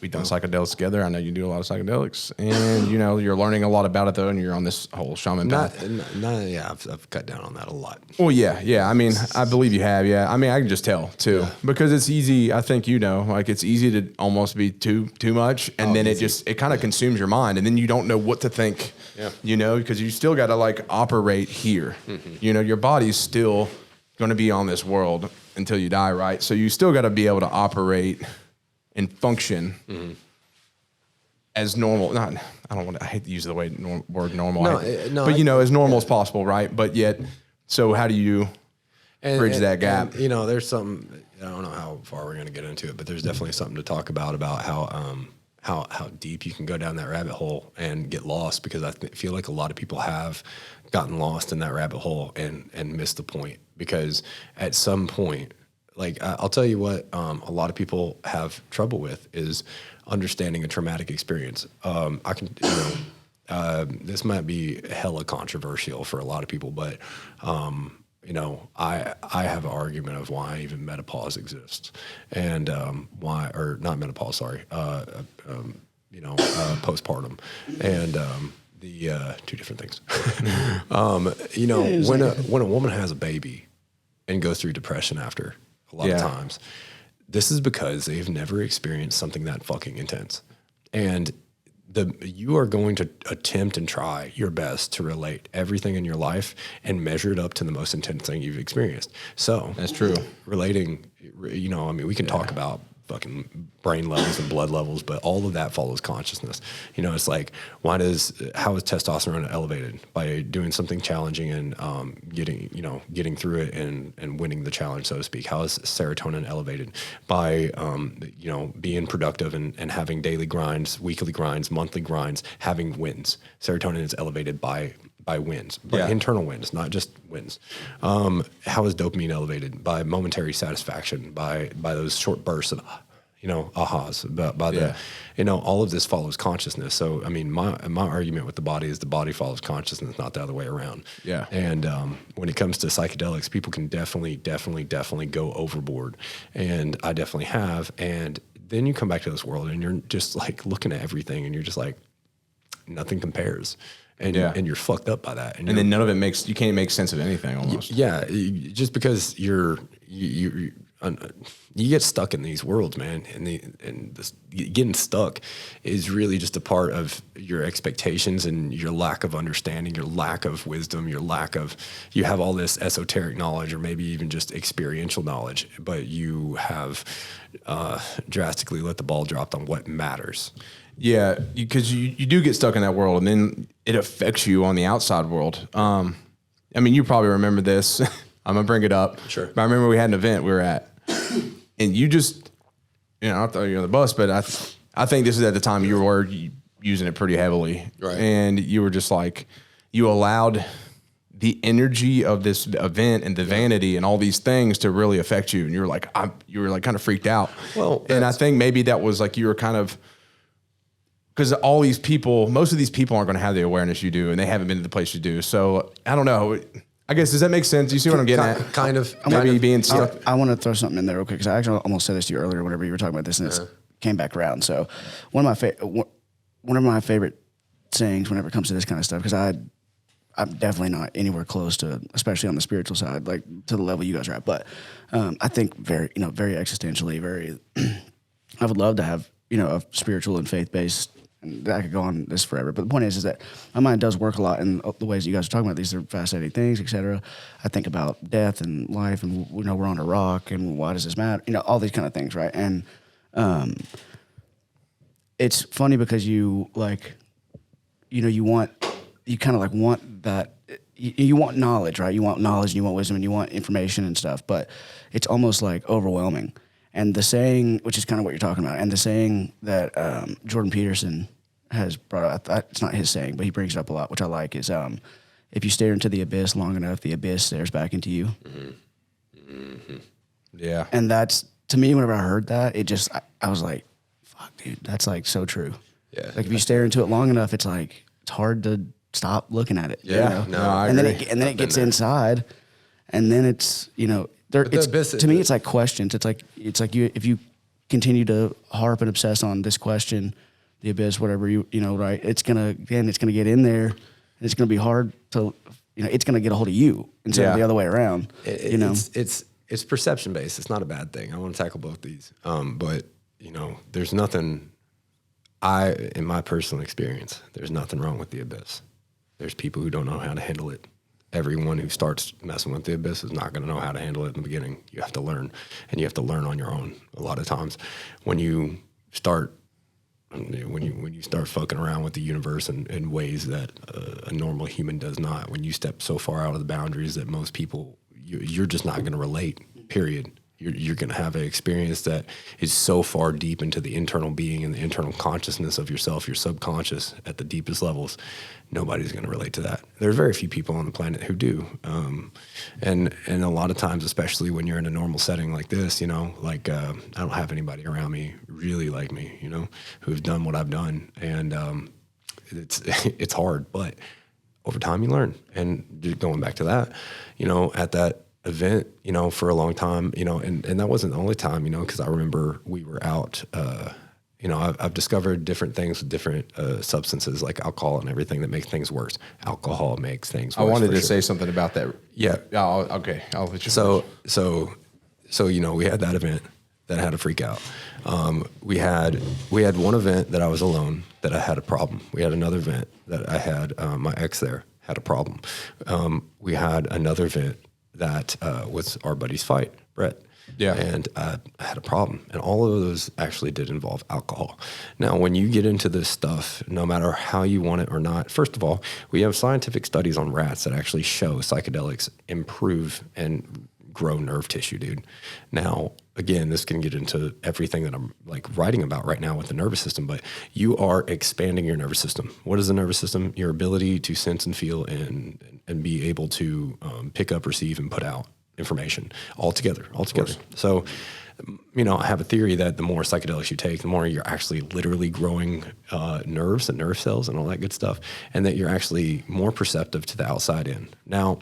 we've done psychedelics together. I know you do a lot of psychedelics and, you're learning a lot about it though. And you're on this whole shaman path. I've cut down on that a lot. Well, yeah. I mean, I believe you have. Yeah. I mean, I can just tell too, because it's easy. I think, like it's easy to almost be too much. And then it kind of consumes your mind and then you don't know what to think, because you still got to like operate here. Mm-hmm. Your body's still going to be on this world until you die. Right. So you still got to be able to operate and function as normal. I hate to use the word normal, but as normal as possible, right? But yet, so how do you bridge that gap? There's something, I don't know how far we're going to get into it, but there's definitely something to talk about how how deep you can go down that rabbit hole and get lost, because I feel like a lot of people have gotten lost in that rabbit hole and missed the point, because at some point, like I'll tell you what, a lot of people have trouble with is understanding a traumatic experience. I can, this might be hella controversial for a lot of people, but I have an argument of why even menopause exists, and why, or not menopause, sorry, postpartum, and the two different things. When a woman has a baby and goes through depression after, a lot of times, this is because they've never experienced something that fucking intense, and you are going to attempt and try your best to relate everything in your life and measure it up to the most intense thing you've experienced. So that's true. Relating, we can talk about fucking brain levels and blood levels, but all of that follows consciousness. It's like, how is testosterone elevated? By doing something challenging and getting through it and winning the challenge, so to speak. How is serotonin elevated? By being productive and having daily grinds, weekly grinds, monthly grinds, having wins. Serotonin is elevated by wins, by internal wins, not just wins. How is dopamine elevated? By momentary satisfaction, by those short bursts of, ahas. All of this follows consciousness. So, my argument with the body is the body follows consciousness, not the other way around. Yeah. And when it comes to psychedelics, people can definitely go overboard, and I definitely have. And then you come back to this world, and you're just like looking at everything, and you're just like, nothing compares. And you're fucked up by that, and then none of it you can't make sense of anything almost. Just because you get stuck in these worlds, man, and this getting stuck is really just a part of your expectations and your lack of understanding, your lack of wisdom, you have all this esoteric knowledge or maybe even just experiential knowledge, but you have drastically let the ball drop on what matters. Yeah, because you do get stuck in that world, and then it affects you on the outside world. You probably remember this. I'm gonna bring it up. Sure. But I remember we had an event we were at, and you just, I throw you on the bus, but I think this is at the time you were using it pretty heavily, right? And you were just like, you allowed the energy of this event and the vanity and all these things to really affect you, and you were like kind of freaked out. Well, and I think maybe that was like you were kind of. Because most of these people aren't going to have the awareness you do, and they haven't been to the place you do. So I don't know. I guess, does that make sense? You see what I'm getting at? Kind of. Being stuck. I want to throw something in there real quick, because I actually almost said this to you earlier whenever you were talking about this, and this came back around. So one of my favorite sayings whenever it comes to this kind of stuff, because I'm definitely not anywhere close to, especially on the spiritual side, like to the level you guys are at. But I think very existentially, very. I would love to have a spiritual and faith based. And I could go on this forever, but the point is that my mind does work a lot in the ways that you guys are talking about. These are fascinating things, etc. I think about death and life, and we're on a rock, and why does this matter? All these kind of things, right? And it's funny because you want that. You want knowledge, right? You want knowledge, and you want wisdom, and you want information and stuff. But it's almost like overwhelming. And the saying, which is kind of what you're talking about, and the saying that Jordan Peterson has brought up, it's not his saying, but he brings it up a lot, which I like, is if you stare into the abyss long enough, the abyss stares back into you. Mm-hmm. Mm-hmm. Yeah. And that's, to me, whenever I heard that, I was like, fuck, dude, that's like so true. Yeah. Like if you stare into it long enough, it's hard to stop looking at it. Yeah. You know? No, I and agree. Then it gets inside, and then it's, to me, it's like questions. It's like if you continue to harp and obsess on this question, the abyss, whatever right? It's gonna get in there, and it's gonna be hard to, it's gonna get a hold of you instead of the other way around. It's perception based. It's not a bad thing. I want to tackle both these, but there's nothing. In my personal experience, there's nothing wrong with the abyss. There's people who don't know how to handle it. Everyone who starts messing with the abyss is not going to know how to handle it in the beginning. You have to learn, and you have to learn on your own. A lot of times, when you start fucking around with the universe in ways that a normal human does not, when you step so far out of the boundaries that most people, you're just not going to relate. Period. You're going to have an experience that is so far deep into the internal being and the internal consciousness of yourself, your subconscious at the deepest levels. Nobody's going to relate to that. There's very few people on the planet who do. And a lot of times, especially when you're in a normal setting like this, I don't have anybody around me really like me, who've done what I've done. And it's hard, but over time you learn. And just going back to that, at that event, for a long time, and that wasn't the only time, because I remember we were out, I've discovered different things with different substances like alcohol and everything that makes things worse. Alcohol makes things worse. I wanted to say something about that. Yeah. Okay. I'll let you So, we had that event that had a freak out. We had one event that I was alone, that I had a problem. We had another event that I had, my ex there had a problem. We had another event that was our buddy's fight, Brett. Yeah. And I had a problem. And all of those actually did involve alcohol. Now, when you get into this stuff, no matter how you want it or not, first of all, we have scientific studies on rats that actually show psychedelics improve and grow nerve tissue, dude. Now, again, this can get into everything that I'm writing about right now with the nervous system, but you are expanding your nervous system. What is the nervous system? Your ability to sense and feel and be able to pick up, receive, and put out information altogether. So, I have a theory that the more psychedelics you take, the more you're actually literally growing nerves and nerve cells and all that good stuff, and that you're actually more perceptive to the outside in. Now,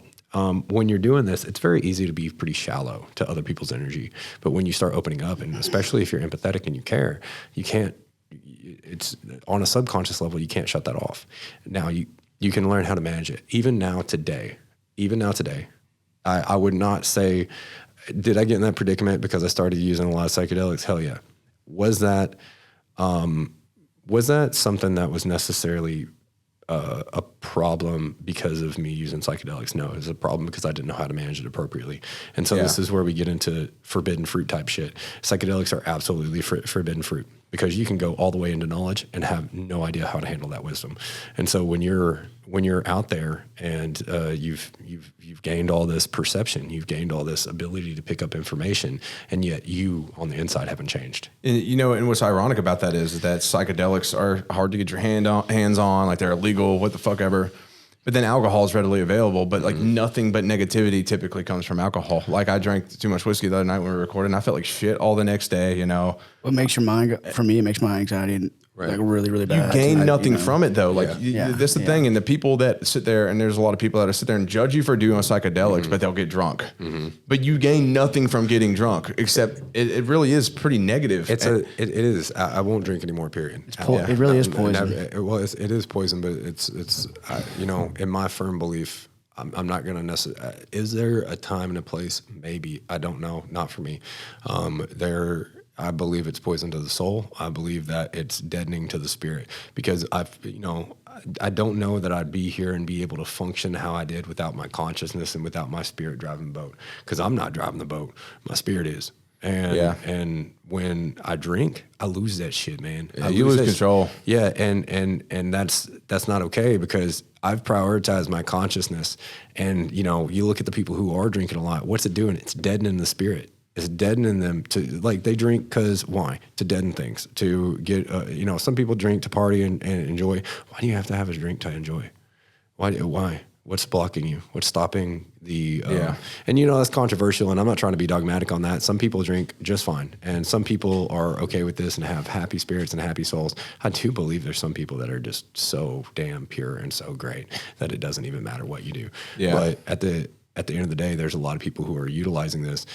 when you're doing this, it's very easy to be pretty shallow to other people's energy. But when you start opening up, and especially if you're empathetic and you care, it's on a subconscious level, you can't shut that off. Now you can learn how to manage it. Even now today, I would not say, did I get in that predicament because I started using a lot of psychedelics? Hell yeah. Was that something that was necessarily a problem because of me using psychedelics? No, it was a problem because I didn't know how to manage it appropriately. And so this is where we get into forbidden fruit type shit. Psychedelics are absolutely forbidden fruit because you can go all the way into knowledge and have no idea how to handle that wisdom. And so when you're out there and you've gained all this perception, you've gained all this ability to pick up information, and yet you on the inside haven't changed. And what's ironic about that is that psychedelics are hard to get your hands on, like they're illegal, what the fuck ever. But then alcohol is readily available, but nothing but negativity typically comes from alcohol. Like I drank too much whiskey the other night when we were recording. I felt like shit all the next day, What makes your mind for me, it makes my anxiety really, really bad. You gain nothing from it though. Like that's the thing. And the people that sit there, and there's a lot of people that sit there and judge you for doing psychedelics, but they'll get drunk. But you gain nothing from getting drunk, except it really is pretty negative. It is. I won't drink anymore. Period. It really is poison. It is poison, but it's in my firm belief, I'm not going to necessarily. Is there a time and a place? Maybe. I don't know. Not for me. I believe it's poison to the soul. I believe that it's deadening to the spirit because I don't know that I'd be here and be able to function how I did without my consciousness and without my spirit driving the boat, because I'm not driving the boat. My spirit is. And when I drink, I lose that shit, man. You lose control. Yeah. And that's not okay, because I've prioritized my consciousness, and you look at the people who are drinking a lot, what's it doing? It's deadening the spirit. It's deadening them to, they drink because why? To deaden things, to get, some people drink to party and enjoy. Why do you have to have a drink to enjoy? Why? What's blocking you? What's stopping the, and that's controversial, and I'm not trying to be dogmatic on that. Some people drink just fine, and some people are okay with this and have happy spirits and happy souls. I do believe there's some people that are just so damn pure and so great that it doesn't even matter what you do. Yeah. But at the end of the day, there's a lot of people who are utilizing this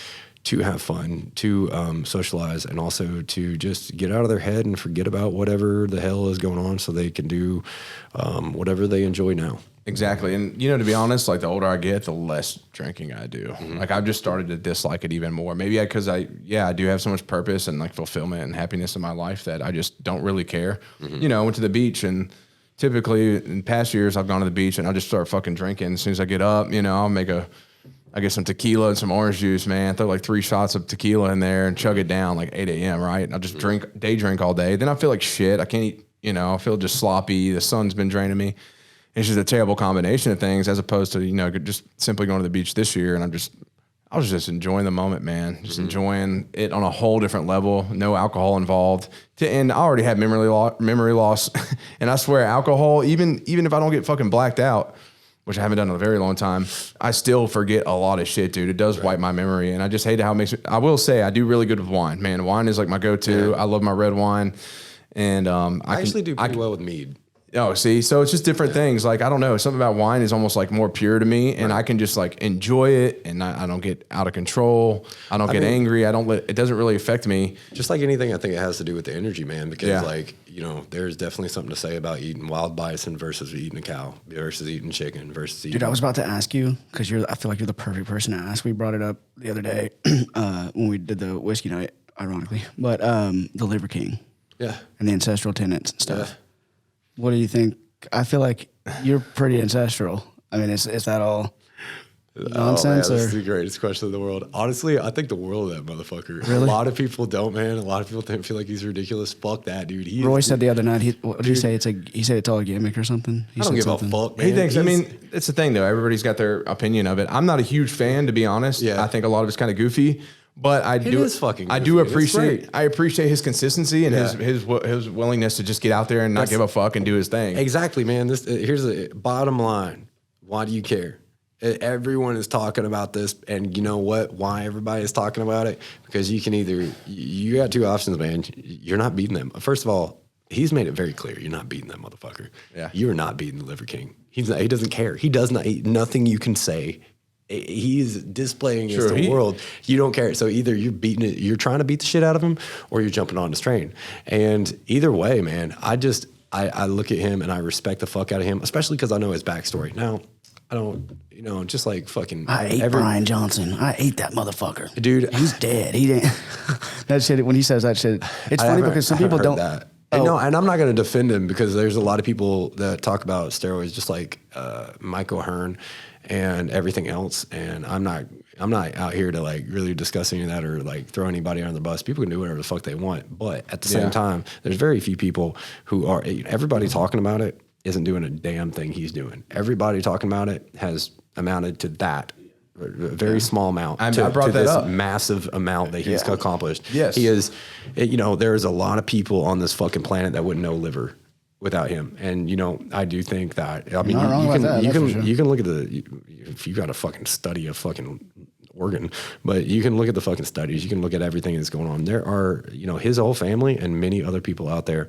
to have fun, to socialize, and also to just get out of their head and forget about whatever the hell is going on so they can do whatever they enjoy now. Exactly. And, to be honest, like the older I get, the less drinking I do. Like I've just started to dislike it even more. Maybe because I do have so much purpose and like fulfillment and happiness in my life that I just don't really care. I went to the beach, and typically in past years I've gone to the beach and I'll just start fucking drinking. As soon as I get up, I'll get some tequila and some orange juice, man. Throw like 3 shots of tequila in there and chug it down like 8 a.m., right? And I'll just day drink all day. Then I feel like shit. I can't eat, I feel just sloppy. The sun's been draining me. It's just a terrible combination of things, as opposed to, just simply going to the beach this year, and I was just enjoying the moment, man. Just enjoying it on a whole different level. No alcohol involved. And I already had memory loss. And I swear, alcohol, even if I don't get fucking blacked out, which I haven't done in a very long time, I still forget a lot of shit, dude. It does wipe my memory. And I just hate how it makes me. I will say I do really good with wine, man. Wine is like my go-to. I love my red wine. And I actually do pretty well with mead. Oh, see, so it's just different things. Like, I don't know, something about wine is almost like more pure to me, and I can just like enjoy it, and I don't get out of control. I don't get angry. It doesn't really affect me. Just like anything, I think it has to do with the energy, man. Because like, you know, there's definitely something to say about eating wild bison versus eating a cow versus eating chicken versus eating. Dude, I was about to ask you because I feel like you're the perfect person to ask. We brought it up the other day when we did the whiskey night, ironically, but the Liver King, and the ancestral tenets and stuff. Yeah. What do you think? I feel like you're pretty ancestral. I mean, is that all nonsense? Oh, man, that's the greatest question in the world. Honestly, I think the world of that motherfucker. Really? A lot of people don't, man. A lot of people feel like he's ridiculous. Fuck that, dude. Roy said the other night, what did he say? He said it's all a gimmick or something? I don't give a fuck, man. He thinks, I mean, it's the thing, though. Everybody's got their opinion of it. I'm not a huge fan, to be honest. Yeah. I think a lot of it's kind of goofy. But I do appreciate his consistency and his willingness to just get out there and not give a fuck and do his thing. Exactly, man. Here's the bottom line. Why do you care? Everyone is talking about this, and you know what? Why everybody is talking about it? Because you got two options, man. You're not beating them. First of all, he's made it very clear you're not beating that motherfucker. Yeah, you're not beating the Liver King. He doesn't care. He does not. Nothing you can say. He's displaying against the world. You don't care. So either you're trying to beat the shit out of him, or you're jumping on the train. And either way, man, I look at him and I respect the fuck out of him, especially because I know his backstory. Now, I don't, just like fucking. I ate Brian Johnson. I ate that motherfucker, dude. He's dead. He didn't. That shit. When he says that shit, it's funny because some people don't. That. No, and I'm not going to defend him because there's a lot of people that talk about steroids, just like Mike O'Hearn and everything else. And I'm not out here to like really discuss any of that or like throw anybody under the bus. People can do whatever the fuck they want, but at the same time, there's very few people who are. Everybody talking about it isn't doing a damn thing he's doing. Everybody talking about it has amounted to that. A very small amount I brought that up. Massive amount that he's accomplished. Yes. He is, there's a lot of people on this fucking planet that wouldn't know liver without him. And, I do think that, I mean, you can look at if you got to fucking study a fucking organ, but you can look at the fucking studies, you can look at everything that's going on. There are, his whole family and many other people out there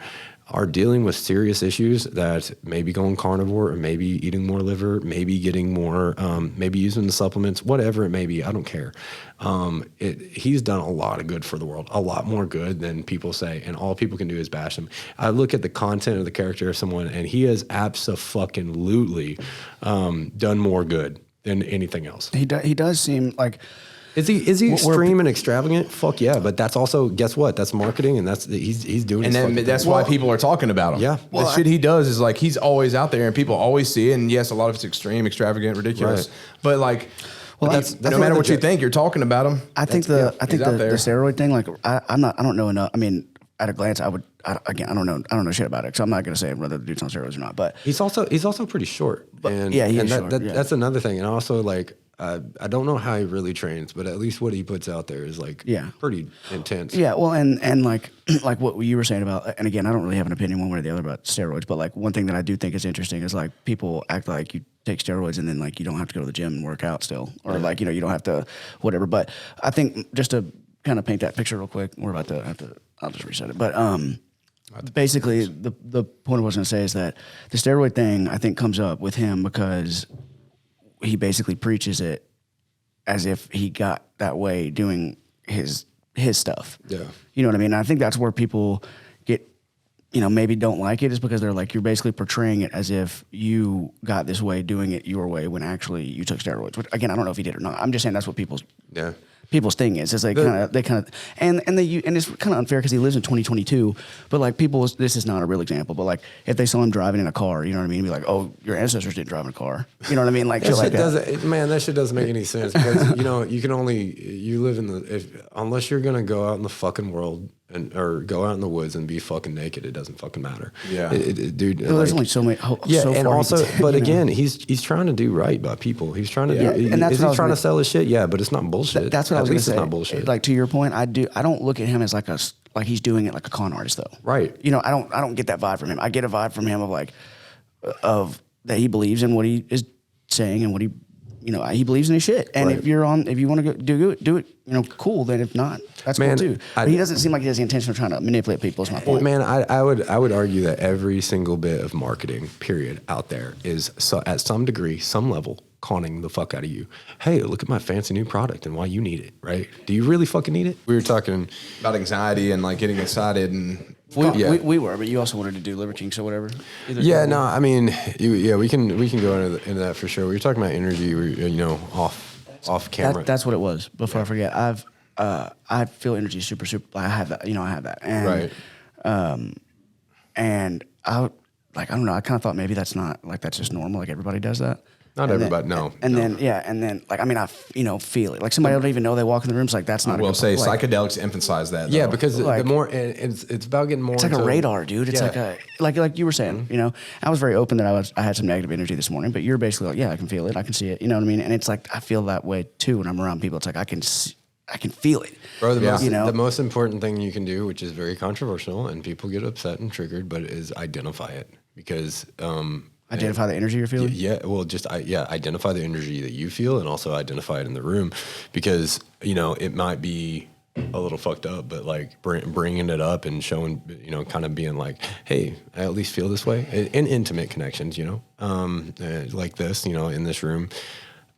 are dealing with serious issues that maybe going carnivore or maybe eating more liver, maybe getting more, maybe using the supplements, whatever it may be. I don't care. He's done a lot of good for the world, a lot more good than people say. And all people can do is bash him. I look at the content of the character of someone and he has abso-fucking-lutely done more good than anything else. He does seem like... Is he extreme and extravagant? Fuck yeah, but that's also, guess what? That's marketing, and he's doing. And that's why people are talking about him. Yeah, the shit he does is like he's always out there, and people always see it. And yes, a lot of it's extreme, extravagant, ridiculous. Right. But like, that's no matter what you think, you're talking about him. I think the steroid thing. Like, I don't know enough. I mean, at a glance, I don't know shit about it, so I'm not going to say whether the dude's on steroids or not. But he's also pretty short. But, he is short. That's another thing, and also like. I don't know how he really trains, but at least what he puts out there is like pretty intense. Yeah, well, and like what you were saying about, and again, I don't really have an opinion one way or the other about steroids, but like one thing that I do think is interesting is like people act like you take steroids and then like you don't have to go to the gym and work out still, or like you don't have to whatever. But I think just to kind of paint that picture real quick, we're about to have to. I'll just reset it, but basically the point I was going to say is that the steroid thing I think comes up with him because he basically preaches it as if he got that way doing his stuff. Yeah. You know what I mean? And I think that's where people get, maybe don't like it is because they're like, you're basically portraying it as if you got this way doing it your way when actually you took steroids. Which, again, I don't know if he did or not. I'm just saying that's what people's thing is. It's like and it's kind of unfair because he lives in 2022. But like this is not a real example. But like if they saw him driving in a car, you know what I mean? Be like, oh, your ancestors didn't drive in a car. You know what I mean? Like that shit doesn't make any sense because you can only live in unless you're gonna go out in the fucking world or go out in the woods and be fucking naked. It doesn't fucking matter. Yeah. Dude. Well, there's only so many. So and far also, can, but you know? again, he's trying to do right by people. He's trying to do. And that's is what I he was trying gonna- to sell his shit? Yeah, but it's not bullshit. That's what I was At going to least say. it's not bullshit. Like, to your point, I don't look at him as like he's doing it like a con artist though. Right. You know, I don't get that vibe from him. I get a vibe from him of like, of that he believes in what he is saying and what he, you know, he believes in his shit. And Right. if you want to go do it, you know, cool. Then if not, that's Man, cool too. But he doesn't seem like he has the intention of trying to manipulate people. Is my point. Man, I would argue that every single bit of marketing, period, out there is at some degree, some level, conning the fuck out of you. Hey, look at my fancy new product and why you need it, right? Do you really fucking need it? We were talking about anxiety and like getting excited and We were, but you also wanted to do Libertine, so whatever. Yeah, no, I mean, we can go into that for sure. We were talking about energy, you know, off camera. That's what it was. Before I forget, I feel energy super. I have that. You know, I have that. And, Right. And I don't know. I kind of thought maybe that's not like that's just normal. Like everybody does that. Not And everybody, then, no. And no. then like I mean I feel it. Like somebody don't even know they walk in the room. It's like that's not. I will a say good, like, psychedelics emphasize that. Yeah, though. because Like- the more it's about getting more. It's like a into- radar, dude. It's Yeah. like you were saying. You know, I was very open that I had some negative energy this morning, but you're basically like, yeah, I can feel it, I can see it. You know what I mean? And it's like I feel that way too when I'm around people. It's like I can feel it. Bro, Yeah. the most important thing you can do, which is very controversial, and people get upset and triggered, but is identify it because. Identify the energy you're feeling. Yeah, well, identify the energy that you feel, and also identify it in the room, because you know it might be a little fucked up, but like bringing it up and showing, you know, kind of being like, hey, I at least feel this way, in intimate connections, you know, like this, you know, in this room.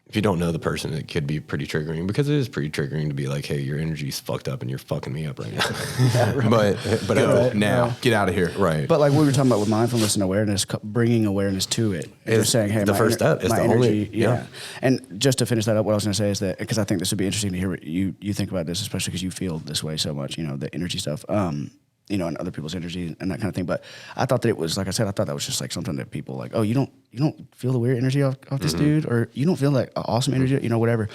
If you don't know the person, it could be pretty triggering, because it is pretty triggering to be like, hey, your energy's fucked up and you're fucking me up right now. But Go now, get out of here. right. But like we were talking about with mindfulness and awareness, bringing awareness to it. And just saying, hey, the my first step. It's my the energy, only- yeah. And just to finish that up, what I was going to say is that, because I think this would be interesting to hear what you think about this, especially because you feel this way so much, you know, the energy stuff. You know, and other people's energy and that kind of thing. But I thought that it was, like I said, I thought that was just like something that people like, oh, you don't feel the weird energy off this dude, or you don't feel like awesome energy, you know, whatever.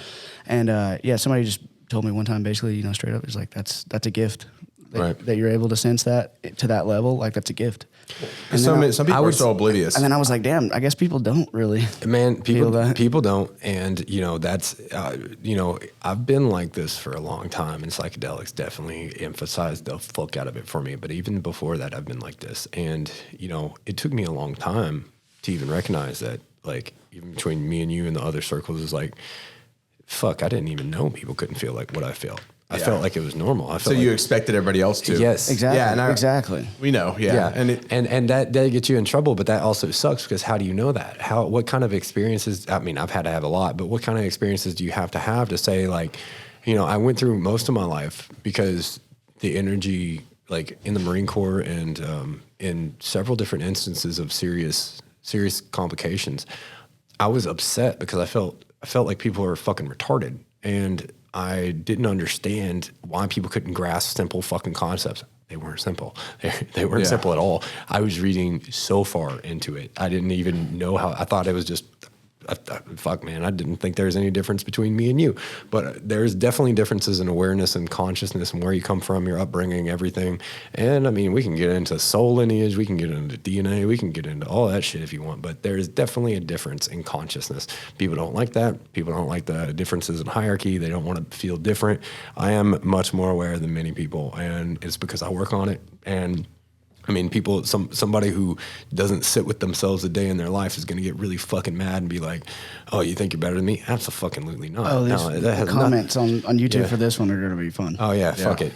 And yeah, somebody just told me one time, basically, you know, straight up, it's like that's a gift. That you're able to sense that to that level, like that's a gift. And Some then people are so oblivious. And then I was like, damn, I guess people don't really. Man, feel that. people don't, and you know that's you know, I've been like this for a long time, and psychedelics definitely emphasized the fuck out of it for me. But even before that, I've been like this, and you know, it took me a long time to even recognize that. Like even between me and you and the other circles, is like, fuck, I didn't even know people couldn't feel like what I felt. I felt like it was normal. I felt So like, you expected everybody else to. yes, Exactly. Yeah, and exactly. We know. Yeah. And that gets you in trouble, but that also sucks, because how do you know that? What kind of experiences? I mean, I've had to have a lot, but what kind of experiences do you have to say, like, you know, I went through most of my life because the energy, like in the Marine Corps and in several different instances of serious complications, I was upset because I felt like people were fucking retarded, and I didn't understand why people couldn't grasp simple fucking concepts. They weren't simple. They weren't simple at all. I was reading so far into it. I didn't even know how. I thought it was just, fuck, man. I didn't think there was any difference between me and you. But there's definitely differences in awareness and consciousness and where you come from, your upbringing, everything. And I mean, we can get into soul lineage, we can get into DNA, we can get into all that shit if you want. But there's definitely a difference in consciousness. People don't like that. People don't like the differences in hierarchy. They don't want to feel different. I am much more aware than many people, and it's because I work on it. And I mean, somebody who doesn't sit with themselves a day in their life is going to get really fucking mad and be like, "Oh, you think you're better than me?" Absolutely not. Oh, No, the comments on YouTube for this one are going to be fun. Oh yeah, fuck it.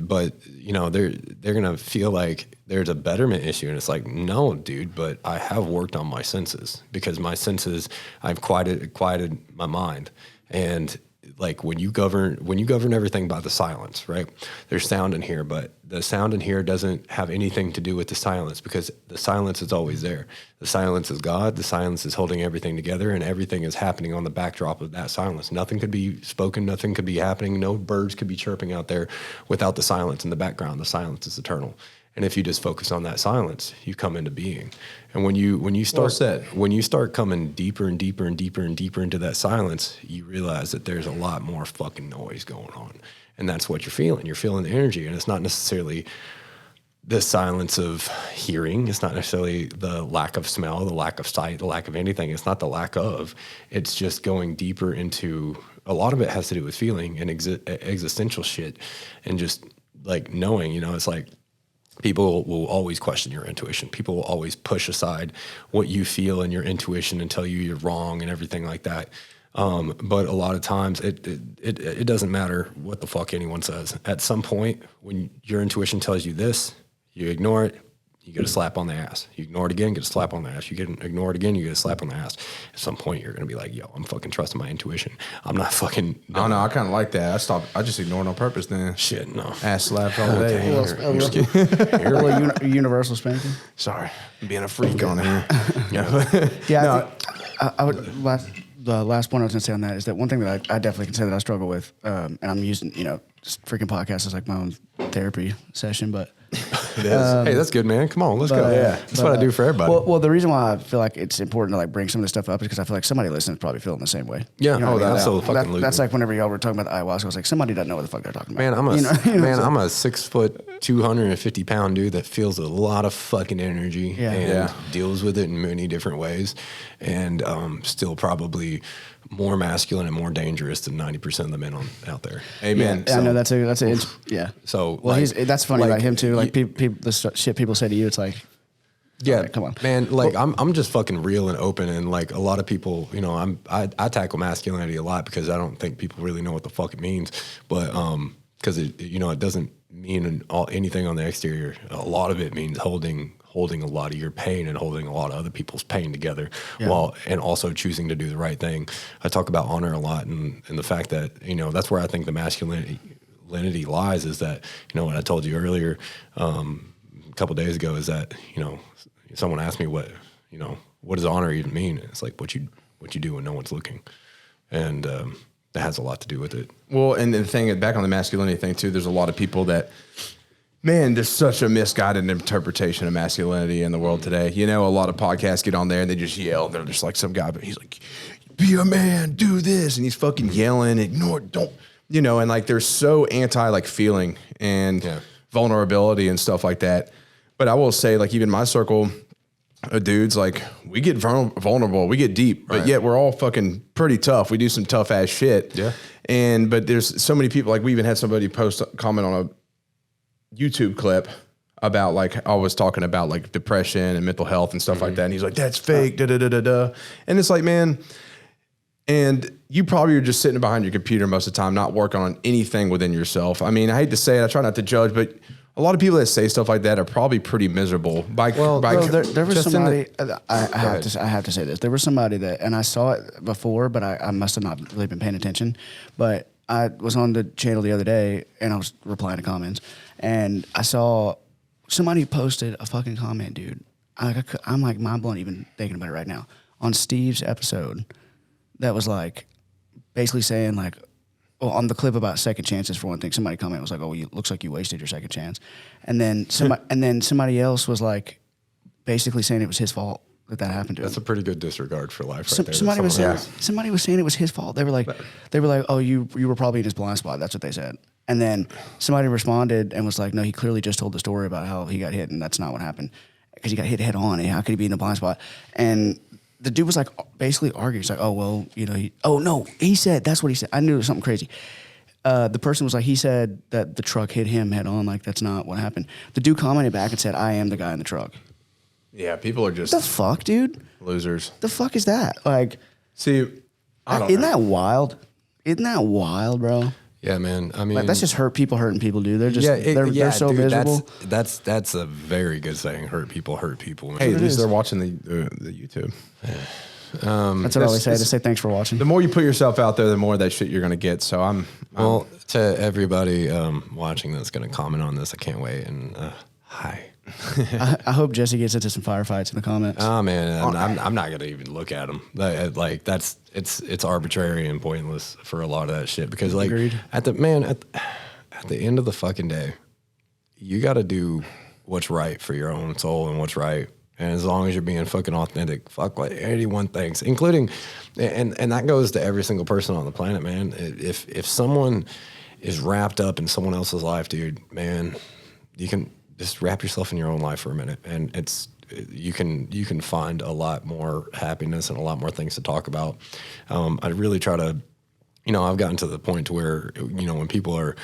But you know, they're gonna feel like there's a betterment issue, and it's like, no, dude. But I have worked on my senses, because my senses, I've quieted my mind, and like when you govern everything by the silence, right? There's sound in here, but the sound in here doesn't have anything to do with the silence, because the silence is always there. The silence is God. The silence is holding everything together, and everything is happening on the backdrop of that silence. Nothing could be spoken. Nothing could be happening. No birds could be chirping out there without the silence in the background. The silence is eternal. And if you just focus on that silence, you come into being. And when you start coming deeper and deeper and deeper and deeper into that silence, you realize that there's a lot more fucking noise going on. And that's what you're feeling. You're feeling the energy. And it's not necessarily the silence of hearing. It's not necessarily the lack of smell, the lack of sight, the lack of anything. It's not the lack of. It's just going deeper into, a lot of it has to do with feeling and existential shit and just like knowing, you know, it's like people will always question your intuition. People will always push aside what you feel and your intuition and tell you you're wrong and everything like that. But a lot of times it doesn't matter what the fuck anyone says. At some point, when your intuition tells you this, you ignore it, you get a slap on the ass. You ignore it again, get a slap on the ass. You ignore it again, you get a slap on the ass. At some point, you're going to be like, yo, I'm fucking trusting my intuition. I'm not fucking... No, I kind of like that. I just ignore it on purpose then. Shit, no. Ass slapped all day. Universal spanking. Sorry. I'm being a freak on here. Yeah, no, I would... The last point I was going to say on that is that one thing that I definitely can say that I struggle with, and I'm using, you know, just freaking podcasts as like my own therapy session, but... It is. Hey, that's good, man. Come on, let's go. Yeah, that's what I do for everybody. Well, the reason why I feel like it's important to like bring some of this stuff up is because I feel like somebody listening is probably feeling the same way. Yeah, you know absolutely. That's like whenever y'all were talking about the ayahuasca, I was like, somebody doesn't know what the fuck they're talking about. Man, I'm a 6 foot, 250 pound dude that feels a lot of fucking energy and deals with it in many different ways, and still probably more masculine and more dangerous than 90% of the men out there. Amen. Yeah, I know that's a yeah. So well, that's funny about him too. Like the shit people say to you, it's like, yeah, right, come on, man. Like I'm just fucking real and open, and like a lot of people, you know, I tackle masculinity a lot because I don't think people really know what the fuck it means, but because it doesn't mean anything on the exterior. A lot of it means holding a lot of your pain and holding a lot of other people's pain together, and also choosing to do the right thing. I talk about honor a lot, and the fact that, you know, that's where I think the masculinity lies, is that, you know, what I told you earlier a couple of days ago is that, you know, someone asked me what does honor even mean? It's like what you do when no one's looking, and that has a lot to do with it. Well, and the thing, back on the masculinity thing too, there's a lot of people that, man, there's such a misguided interpretation of masculinity in the world today. You know, a lot of podcasts get on there and they just yell. They're just like some guy, but he's like, be a man, do this. And he's fucking yelling, ignore, don't, you know, and like they're so anti like feeling and vulnerability and stuff like that. But I will say, like, even my circle of dudes, like, we get vulnerable, we get deep, but yet we're all fucking pretty tough. We do some tough ass shit. Yeah. But there's so many people, like, we even had somebody comment on a YouTube clip about, like, I was talking about like depression and mental health and stuff like that. And he's like, that's fake, And it's like, man, and you probably are just sitting behind your computer most of the time, not working on anything within yourself. I mean, I hate to say it, I try not to judge, but a lot of people that say stuff like that are probably pretty miserable. There was somebody, I have to say this. There was somebody that, and I saw it before, but I must have not really been paying attention. But I was on the channel the other day and I was replying to comments, and I saw somebody posted a fucking comment, dude. I'm like mind blown even thinking about it right now. On Steve's episode, that was like basically saying like, well, on the clip about second chances, for one thing, somebody commented was like, "Oh, looks like you wasted your second chance," and then somebody else was like, basically saying it was his fault that happened to him. That's a pretty good disregard for life, right there. Somebody was saying it was his fault. They were like, "Oh, you were probably in his blind spot." That's what they said. And then somebody responded and was like, "No, he clearly just told the story about how he got hit, and that's not what happened because he got hit head on. And how could he be in the blind spot?" And the dude was like, basically arguing. He's like, "Oh, well, you know, he said," that's what he said. I knew it was something crazy. The person was like, he said that the truck hit him head on. Like, that's not what happened. The dude commented back and said, "I am the guy in the truck." Yeah, people are just the fuck, dude. Losers. The fuck is that? Like, see, isn't that wild? Isn't that wild, bro? Yeah, man. I mean, like, that's just hurting people, dude. They're just they're so dude, miserable. That's a very good saying. Hurt people, man. Hey, at least they're watching the YouTube. That's what I always say. To say thanks for watching. The more you put yourself out there, the more of that shit you're gonna get. So well, to everybody watching that's gonna comment on this, I can't wait. And hi. I hope Jesse gets into some firefights in the comments. Oh man, I'm not gonna even look at them. Like it's arbitrary and pointless for a lot of that shit, because like Agreed. at the end of the fucking day, you got to do what's right for your own soul and what's right. And as long as you're being fucking authentic, fuck what anyone thinks, including, and that goes to every single person on the planet, man. If someone is wrapped up in someone else's life, dude, man, you can just wrap yourself in your own life for a minute, and you can find a lot more happiness and a lot more things to talk about. I really try to, I've gotten to the point to where, when people are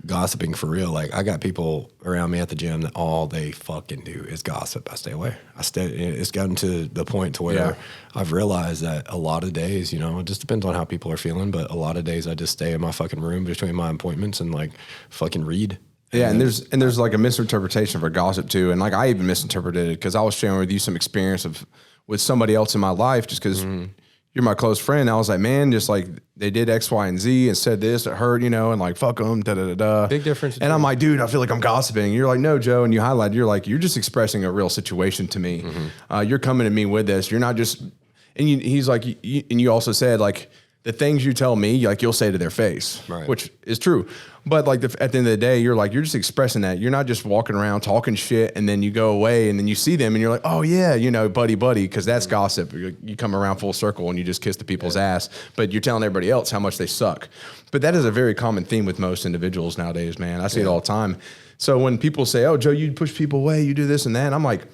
gossiping for real, like I got people around me at the gym that all they fucking do is gossip. I stay away. It's gotten to the point to where I've realized that a lot of days, it just depends on how people are feeling, but a lot of days I just stay in my fucking room between my appointments and like fucking read. Yeah, and there's like a misinterpretation for gossip too, and like I even misinterpreted it because I was sharing with you some experience with somebody else in my life just because you're my close friend. I was like, man, just like they did X, Y, and Z and said this, it hurt, and like fuck them, da da da da. Big difference. And I'm like, dude, I feel like I'm gossiping. And you're like, no, Joe, and you highlighted, you're like, you're just expressing a real situation to me. You're coming to me with this. You're not just, and he's like, and you also said like the things you tell me, like you'll say to their face, right, which is true. But like at the end of the day, you're like, you're just expressing that. You're not just walking around talking shit and then you go away and then you see them and you're like, oh yeah, buddy, because that's gossip. You come around full circle and you just kiss the people's ass, but you're telling everybody else how much they suck. But that is a very common theme with most individuals nowadays, man. I see it all the time. So when people say, oh, Joe, you push people away, you do this and that, I'm like,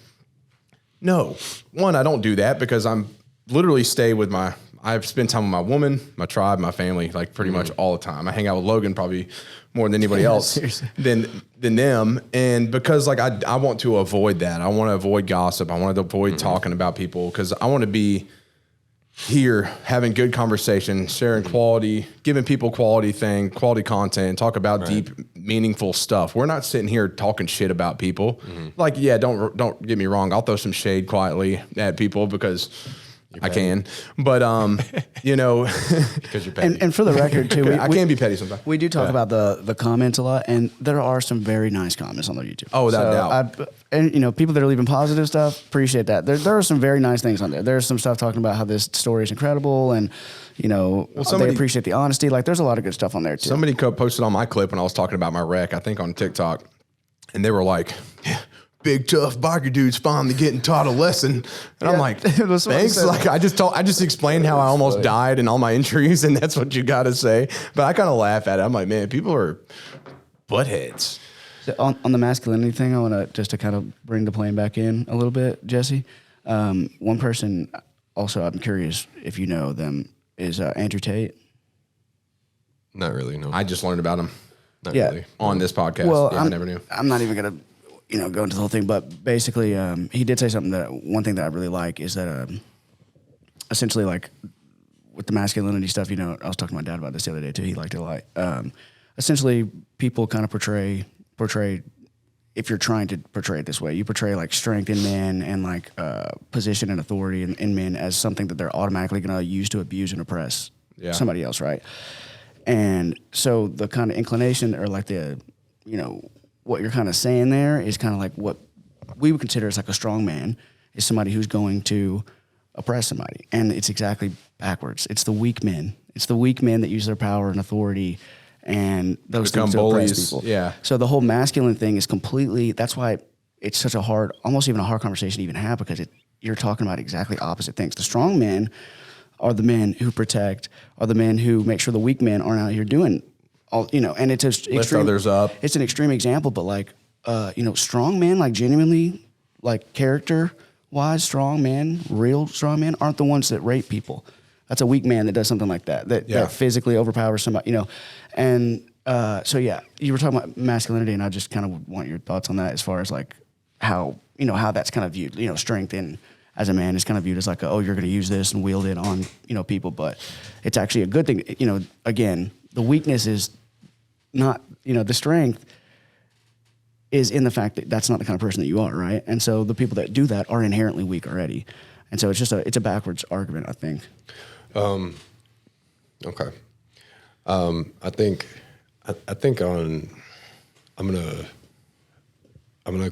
no. One, I don't do that because I'm literally stay with I spend time with my woman, my tribe, my family, like pretty much all the time. I hang out with Logan probably more than anybody else than them. And because like I want to avoid that. I want to avoid gossip. I want to avoid talking about people because I want to be here having good conversation, sharing quality, giving people quality content, talk about deep, meaningful stuff. We're not sitting here talking shit about people. Like, yeah, don't get me wrong. I'll throw some shade quietly at people because I can, but because you're petty. And for the record too, I can be petty sometimes. We do talk about the comments a lot, and there are some very nice comments on their YouTube. Oh, without doubt. And people that are leaving positive stuff, appreciate that. There are some very nice things on there. There's some stuff talking about how this story is incredible, and they appreciate the honesty. Like there's a lot of good stuff on there too. Somebody posted on my clip when I was talking about my wreck, I think on TikTok, and they were like, yeah, big tough biker dude's finally getting taught a lesson. And I'm like, thanks. Like I just explained how I almost died and all my injuries, and that's what you gotta say. But I kind of laugh at it. I'm like, man, people are buttheads. So on the masculinity thing, I want to just to kind of bring the plane back in a little bit, Jesse. One person also, I'm curious if you know them, is Andrew Tate. Not really, no. I just learned about him. Not really. On this podcast. Well, I never knew. I'm not even gonna go into the whole thing, but basically, he did say something one thing that I really like is that, essentially, like with the masculinity stuff, I was talking to my dad about this the other day too. He liked it a lot. Essentially, people kind of portray, if you're trying to portray it this way, you portray like strength in men and like position and authority in men as something that they're automatically going to use to abuse and oppress somebody else, right? And so the kind of inclination or like the, what you're kind of saying there is kind of like what we would consider as like a strong man is somebody who's going to oppress somebody. And it's exactly backwards. It's the weak men. It's the weak men that use their power and authority and those things to oppress people. Yeah. So the whole masculine thing is completely, that's why it's such a hard, almost even a hard conversation to even have because you're talking about exactly opposite things. The strong men are the men who protect, are the men who make sure the weak men aren't out here doing all, and it's lift others up. It's an extreme example, but like, strong men, like genuinely, like character-wise, strong men, real strong men, aren't the ones that rape people. That's a weak man that does something like that, that physically overpowers somebody, And so yeah, you were talking about masculinity, and I just kind of want your thoughts on that as far as like how how that's kind of viewed. Strength in as a man is kind of viewed as like, you're going to use this and wield it on people, but it's actually a good thing. Again, the weakness is not, the strength is in the fact that that's not the kind of person that you are, right? And so the people that do that are inherently weak already. And so it's a backwards argument, I think. Okay. I think I'm gonna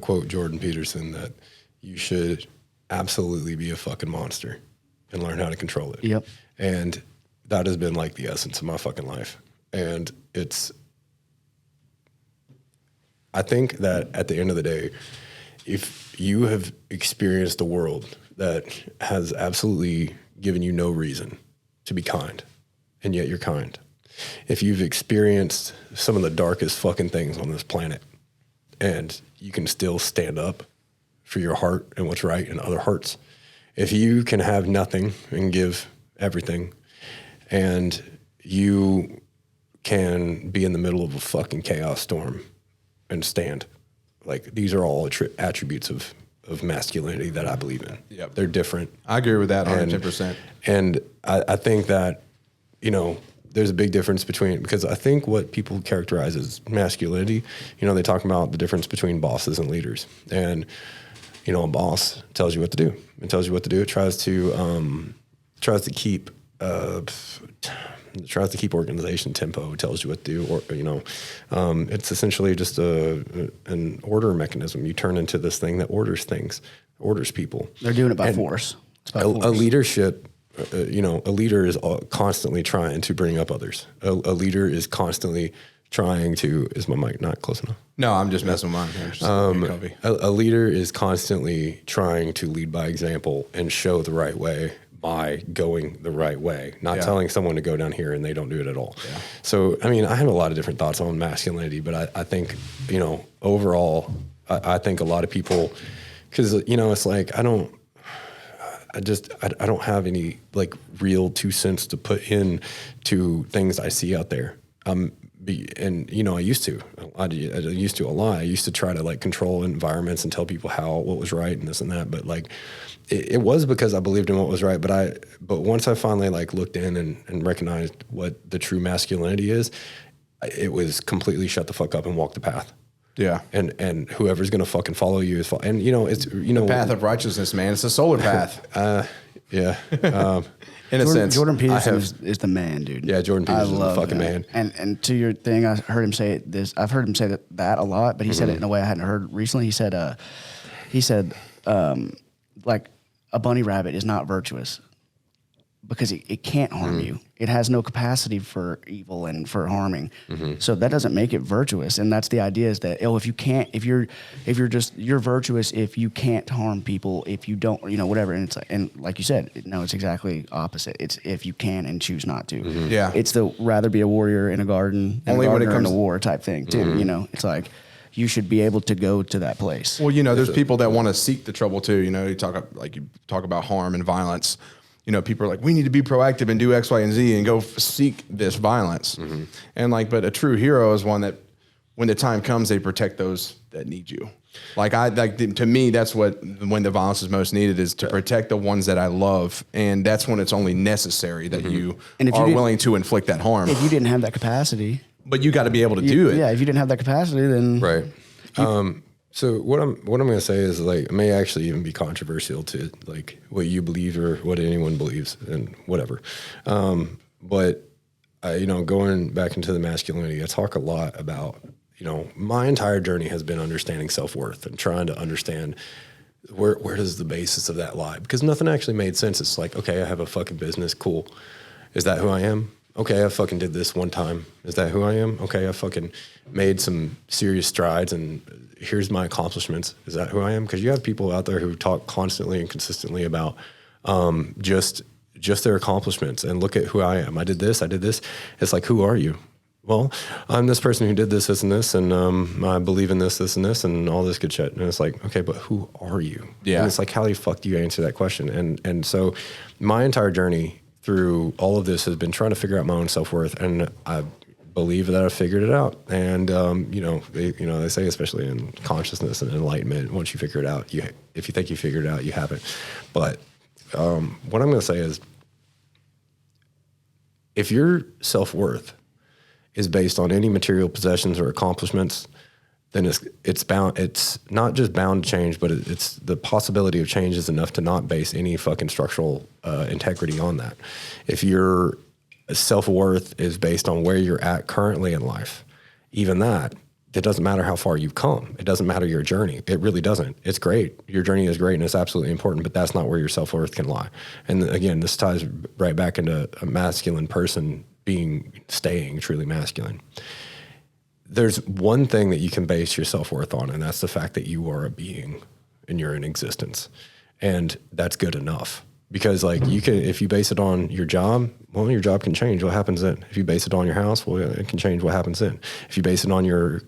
quote Jordan Peterson that you should absolutely be a fucking monster and learn how to control it. Yep. And that has been like the essence of my fucking life. And I think that at the end of the day, if you have experienced a world that has absolutely given you no reason to be kind, and yet you're kind, if you've experienced some of the darkest fucking things on this planet and you can still stand up for your heart and what's right in other hearts, if you can have nothing and give everything, and you can be in the middle of a fucking chaos storm and stand, like these are all attributes of masculinity that I believe in. Yep. They're different. I agree with that 110%. And I think that, you know, there's a big difference between, because I think what people characterize as masculinity, you know, they talk about the difference between bosses and leaders. And, you know, a boss tells you what to do. It tells you what to do. It tries to keep organization tempo. It tells you what to do, or you know, it's essentially just an order mechanism. You turn into this thing that orders things, orders people. They're doing it by force. It's by A force. leadership, you know, a leader is constantly trying to bring up others. A leader is constantly trying to. Is my mic not close enough? No, I'm just messing with mine. I'm just comfy. A leader is constantly trying to lead by example and show the right way by going the right way, not telling someone to go down here and they don't do it at all. Yeah. So, I mean, I have a lot of different thoughts on masculinity, but I think, you know, overall, I think a lot of people, because, you know, it's like, I don't have any like real 2 cents to put in to things I see out there. And you know, I used to a lot. I used to try to like control environments and tell people what was right and this and that. But like, it was because I believed in what was right. But once I finally like looked in and recognized what the true masculinity is, it was completely shut the fuck up and walk the path. Yeah. And whoever's going to fucking follow you is, and you know, it's, you know, the path of righteousness, man. It's a solar path. Yeah. In a sense. Jordan Peterson is the man, dude. Yeah, Jordan Peterson is the fucking man. And to your thing, I heard him say this. I've heard him say that a lot, but he said it in a way I hadn't heard recently. He said, like a bunny rabbit is not virtuous because it can't harm you. It has no capacity for evil and for harming. So that doesn't make it virtuous. And that's the idea, is that, you're virtuous if you can't harm people, if you don't, you know, whatever. And it's like, and like you said, no, it's exactly opposite. It's if you can and choose not to. Yeah. It's the rather be a warrior in a garden, Only when it comes to war type thing too. You know, it's like, you should be able to go to that place. Well, you know, there's people that want to seek the trouble too. You know, you talk about harm and violence. You know, people are like, we need to be proactive and do X, Y, and Z and go seek this violence. And like, but a true hero is one that, when the time comes, they protect those that need you. To me, that's when the violence is most needed, is to protect the ones that I love, and that's when it's only necessary that you are willing to inflict that harm. If you didn't have that capacity, but you got to be able to do it. Yeah, if you didn't have that capacity, then right. So what I'm going to say is, like, it may actually even be controversial to like what you believe or what anyone believes and whatever. But you know, going back into the masculinity, I talk a lot about, you know, my entire journey has been understanding self-worth and trying to understand where does the basis of that lie? Because nothing actually made sense. It's like, okay, I have a fucking business. Cool. Is that who I am? Okay, I fucking did this one time. Is that who I am? Okay, I fucking made some serious strides and here's my accomplishments. Is that who I am? Because you have people out there who talk constantly and consistently about just their accomplishments and look at who I am. I did this. It's like, who are you? Well, I'm this person who did this, and I believe in this, and all this good shit. And it's like, okay, but who are you? Yeah. And it's like, how the fuck do you answer that question? And so my entire journey through all of this has been trying to figure out my own self-worth, and I believe that I've figured it out. And they say, especially in consciousness and enlightenment, once you figure it out, if you think you figured it out, you haven't. But what I'm going to say is, if your self-worth is based on any material possessions or accomplishments, then it's not just bound to change, but it's the possibility of change is enough to not base any fucking structural integrity on that. If your self-worth is based on where you're at currently in life, even that, it doesn't matter how far you've come. It doesn't matter your journey. It really doesn't. It's great. Your journey is great and it's absolutely important, but that's not where your self-worth can lie. And again, this ties right back into a masculine person staying truly masculine. There's one thing that you can base your self-worth on, and that's the fact that you are a being and you're in existence. And that's good enough. Because like you can, if you base it on your job, well, your job can change. What happens then? If you base it on your house, well, it can change what happens then. If you base it on your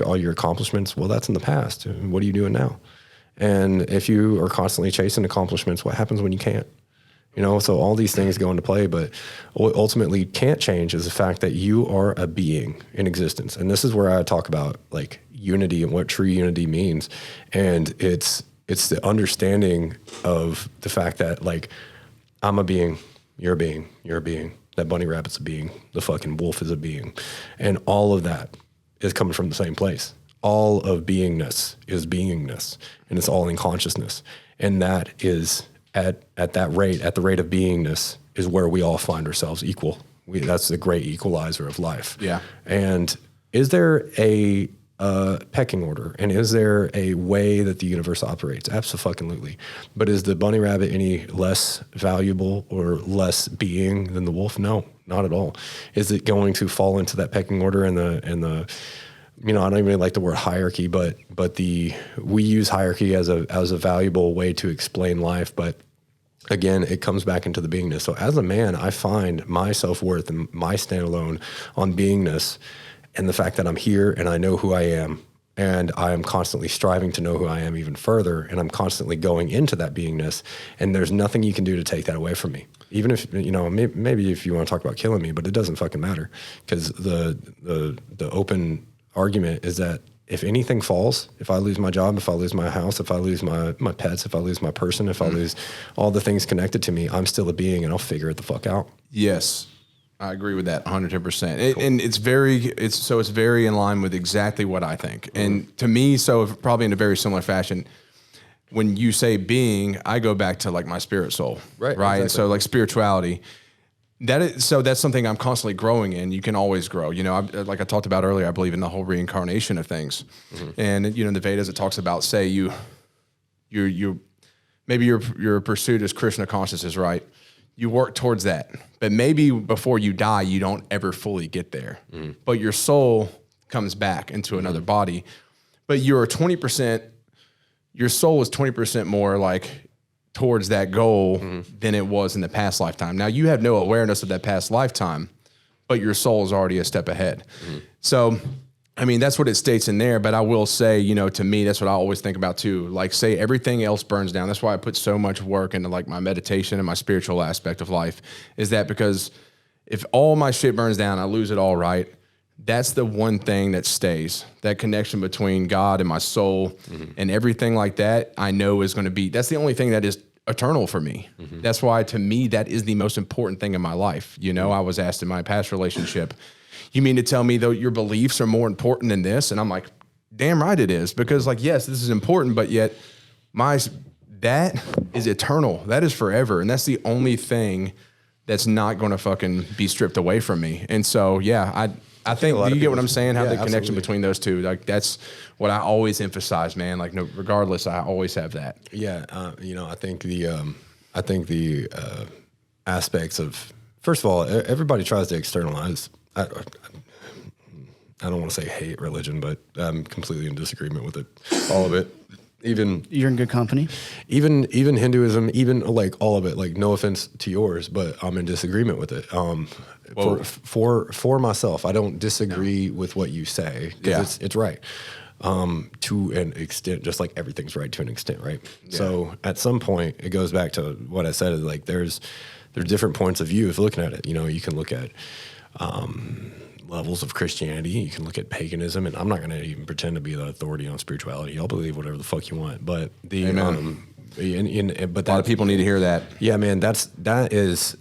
all your accomplishments, well, that's in the past. What are you doing now? And if you are constantly chasing accomplishments, what happens when you can't? You know, so all these things go into play, but what ultimately can't change is the fact that you are a being in existence. And this is where I talk about like unity and what true unity means. And it's the understanding of the fact that like, I'm a being, you're a being, you're a being, that bunny rabbit's a being, the fucking wolf is a being. And all of that is coming from the same place. All of beingness is beingness, and it's all in consciousness. And that is at that rate, at the rate of beingness, is where we all find ourselves equal. That's the great equalizer of life. Yeah. And is there a pecking order, and is there a way that the universe operates? Absolutely. But is the bunny rabbit any less valuable or less being than the wolf? No, not at all. Is it going to fall into that pecking order and the you know, I don't even like the word hierarchy, but we use hierarchy as a valuable way to explain life, but again, it comes back into the beingness. So as a man, I find my self-worth and my standalone on beingness and the fact that I'm here and I know who I am, and I am constantly striving to know who I am even further, and I'm constantly going into that beingness, and there's nothing you can do to take that away from me. Even if, you know, maybe if you want to talk about killing me, but it doesn't fucking matter, because the open argument is that if anything falls, if I lose my job, if I lose my house, if I lose my pets, if I lose my person, if I lose all the things connected to me, I'm still a being and I'll figure it the fuck out. Yes, I agree with that 110%. And it's very in line with exactly what I think. And to me, so probably in a very similar fashion, when you say being, I go back to like my spirit soul, right? Exactly. And so like spirituality, that's something I'm constantly growing in. You can always grow. You know, like I talked about earlier, I believe in the whole reincarnation of things. And you know, in the Vedas, it talks about, say you maybe your pursuit is Krishna consciousness, right? You work towards that, but maybe before you die, you don't ever fully get there. But your soul comes back into another body. But you're 20%. Your soul is 20% more like towards that goal than it was in the past lifetime. Now you have no awareness of that past lifetime, but your soul is already a step ahead. So, I mean, that's what it states in there, but I will say, you know, to me, that's what I always think about too. Like, say everything else burns down. That's why I put so much work into like my meditation and my spiritual aspect of life, is that because if all my shit burns down, I lose it all, right? That's the one thing that stays, that connection between God and my soul and everything like that, I know is going to be, that's the only thing that is eternal for me. That's why, to me, that is the most important thing in my life. You know, I was asked in my past relationship, you mean to tell me though your beliefs are more important than this? And I'm like, damn right it is. Because like, yes, this is important, but yet that is eternal. That is forever. And that's the only thing that's not going to fucking be stripped away from me. And so, yeah, I think, do you get what I'm saying? How the connection absolutely. Between those two, like that's what I always emphasize, man. Like, no, regardless, I always have that. Yeah, you know, I think the aspects of, first of all, everybody tries to externalize. I don't want to say hate religion, but I'm completely in disagreement with it, all of it. Even you're in good company. Even Hinduism, even like all of it. Like, no offense to yours, but I'm in disagreement with it. For myself, I don't disagree with what you say, because it's right to an extent, just like everything's right to an extent, right? Yeah. So at some point, it goes back to what I said. Is like there's different points of view of looking at it. You know, you can look at levels of Christianity. You can look at paganism, and I'm not going to even pretend to be the authority on spirituality. Y'all believe whatever the fuck you want, but but a lot of people need to hear that. Yeah, man, that is.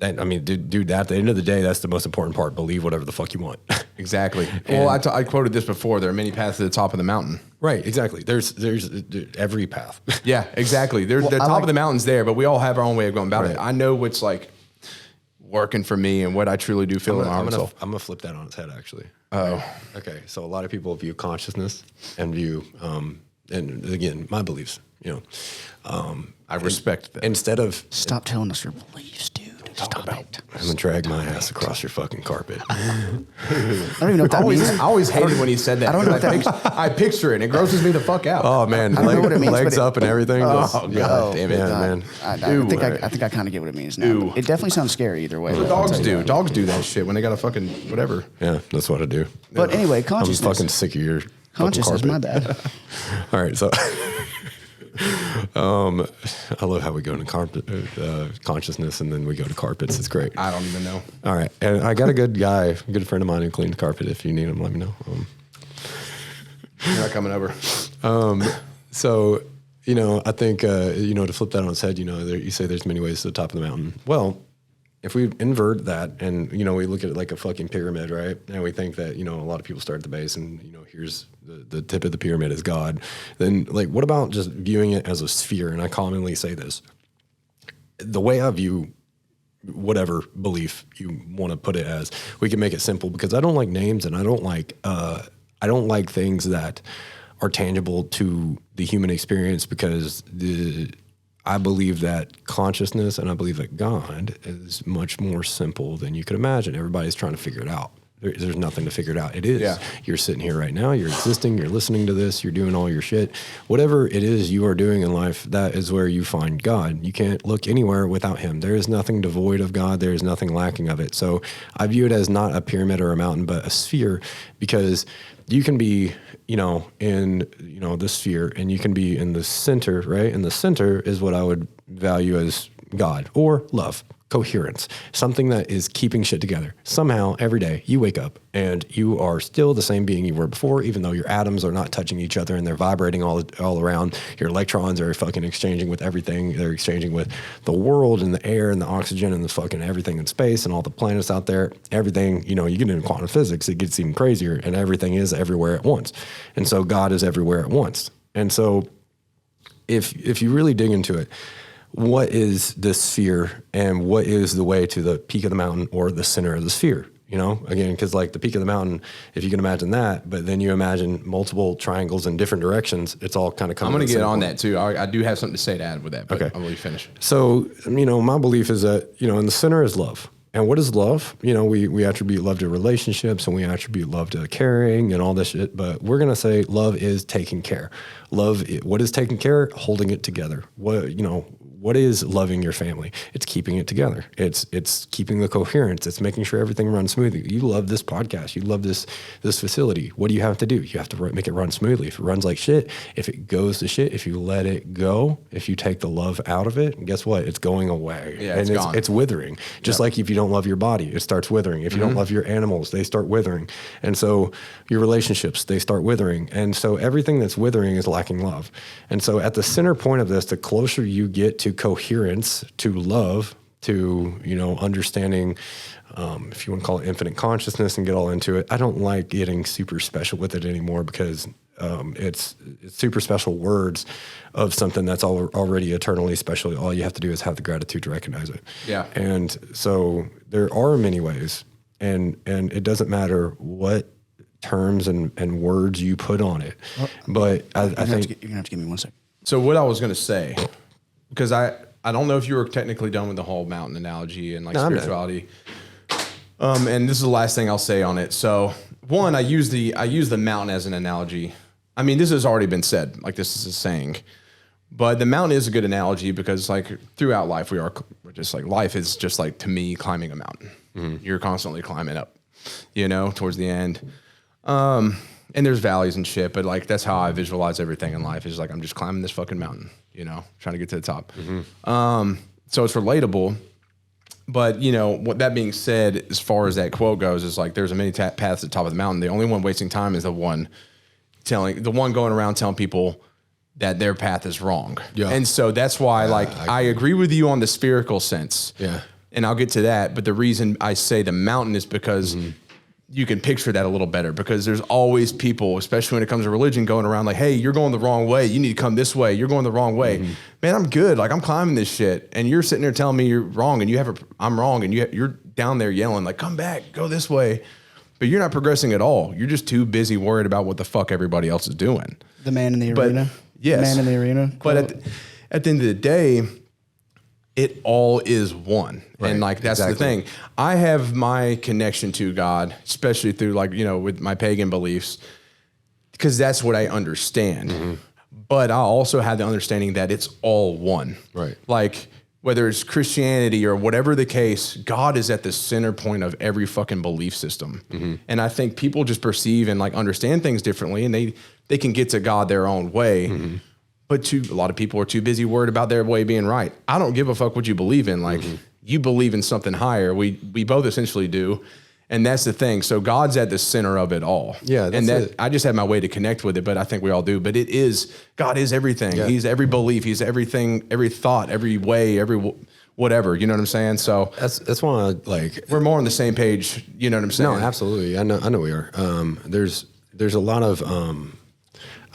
I mean, dude, at the end of the day, that's the most important part. Believe whatever the fuck you want. Exactly. Well, I quoted this before. There are many paths to the top of the mountain. Right, exactly. There's every path. Yeah, exactly. The top of the mountain's there, but we all have our own way of going about it. I know what's like working for me and what I truly do feel in my heart. I'm going to flip that on its head, actually. Oh. Okay, so a lot of people view consciousness and view, and again, my beliefs, you know. I respect that. Instead of... Stop telling us your beliefs, dude. Stop it. I'm gonna drag my ass across your fucking carpet. I don't even know what that means. I always hated when he said that. I don't know what that means. I picture it and it grosses me the fuck out. Oh man, I don't know what it means, legs but up and everything. Oh, God damn it. Yeah, man. I think I kind of get what it means now. Ew. It definitely sounds scary either way. What dogs do. Dogs do that shit when they got a fucking whatever. Yeah, that's what I do. But anyway, I'm consciousness. fucking sick of your Consciousness, fucking my carpet. bad. All right, so I love how we go into consciousness and then we go to carpets. It's great. I don't even know. All right, and I got a good friend of mine who cleans carpet. If you need him, let me know. You're not coming over. So, I think, to flip that on its head, you say there's many ways to the top of the mountain. Well, if we invert that and, we look at it like a fucking pyramid, right? And we think that, a lot of people start at the base and, here's the tip of the pyramid is God. Then, what about just viewing it as a sphere? And I commonly say this. The way I view whatever belief you want to put it as, we can make it simple because I don't like names and I don't like things that are tangible to the human experience because I believe that consciousness and I believe that God is much more simple than you could imagine. Everybody's trying to figure it out. There's nothing to figure it out. It is. Yeah. You're sitting here right now. You're existing. You're listening to this. You're doing all your shit. Whatever it is you are doing in life, that is where you find God. You can't look anywhere without him. There is nothing devoid of God. There is nothing lacking of it. So I view it as not a pyramid or a mountain, but a sphere because you can be, in, the sphere and you can be in the center, right? And the center is what I would value as God or love, coherence, something that is keeping shit together. Somehow every day you wake up and you are still the same being you were before, even though your atoms are not touching each other and they're vibrating all around. Your electrons are fucking exchanging with everything. They're exchanging with the world and the air and the oxygen and the fucking everything in space and all the planets out there. Everything, you get into quantum physics, it gets even crazier and everything is everywhere at once. And so God is everywhere at once. And so if you really dig into it, what is this sphere and what is the way to the peak of the mountain or the center of the sphere? Again, because the peak of the mountain, if you can imagine that, but then you imagine multiple triangles in different directions, it's all kind of coming. I'm going to get on that too. I do have something to say to add with that, but I'll let you finish. So, my belief is that, in the center is love. And what is love? We attribute love to relationships and we attribute love to caring and all this shit, but we're going to say love is taking care. What is taking care? Holding it together. What is loving your family? It's keeping it together. It's keeping the coherence. It's making sure everything runs smoothly. You love this podcast. You love this facility. What do you have to do? You have to make it run smoothly. If it runs like shit, if it goes to shit, if you let it go, if you take the love out of it, guess what? It's going away. Yeah, it's gone. It's withering. Just like if you don't love your body, it starts withering. If you don't love your animals, they start withering. And so your relationships, they start withering. And so everything that's withering is lacking love. And so at the center point of this, the closer you get to coherence, to love, to, understanding, if you want to call it infinite consciousness and get all into it. I don't like getting super special with it anymore because it's super special words of something that's already eternally special. All you have to do is have the gratitude to recognize it. Yeah. And so there are many ways and it doesn't matter what terms and words you put on it. But I think you're gonna have to give me 1 second. So what I was going to say, because I don't know if you were technically done with the whole mountain analogy and spirituality. And this is the last thing I'll say on it. So one, I use the mountain as an analogy. I mean, this has already been said, this is a saying, but the mountain is a good analogy because throughout life, we're just life is just to me, climbing a mountain. Mm-hmm. You're constantly climbing up, towards the end. And there's valleys and shit, but that's how I visualize everything in life is I'm just climbing this fucking mountain, trying to get to the top. Mm-hmm. So it's relatable, but what that being said, as far as that quote goes, is there's many paths at the top of the mountain. The only one wasting time is the one going around telling people that their path is wrong. Yeah. And so that's why I agree with you on the spherical sense. Yeah. And I'll get to that. But the reason I say the mountain is because you can picture that a little better because there's always people, especially when it comes to religion, going around hey, you're going the wrong way. You need to come this way. You're going the wrong way. Mm-hmm. Man, I'm good. I'm climbing this shit. And you're sitting there telling me you're wrong and I'm wrong. And you're down there yelling come back, go this way. But you're not progressing at all. You're just too busy worried about what the fuck everybody else is doing. The man in the arena. Yes. The man in the arena. Quote. But at the end of the day, it all is one. Right, And like, that's the thing. I have my connection to God, especially through like, you know, with my pagan beliefs, because that's what I understand. But I also have the understanding that it's all one. Right. Like, whether it's Christianity or whatever the case, God is at the center point of every fucking belief system. And I think people just perceive and like understand things differently, and they can get to God their own way. But a lot of people are too busy worried about their way being right. I don't give a fuck what you believe in. Like, you believe in something higher. We both essentially do. And that's the thing. So God's at the center of it all. Yeah, that's and that it. I just have my way to connect with it, but I think we all do. But God is everything. Yeah. He's every belief. He's everything, every thought, every way, every whatever. You know what I'm saying? So That's why I like. we're more on the same page. You know what I'm saying? No, absolutely. I know we are. There's a lot of.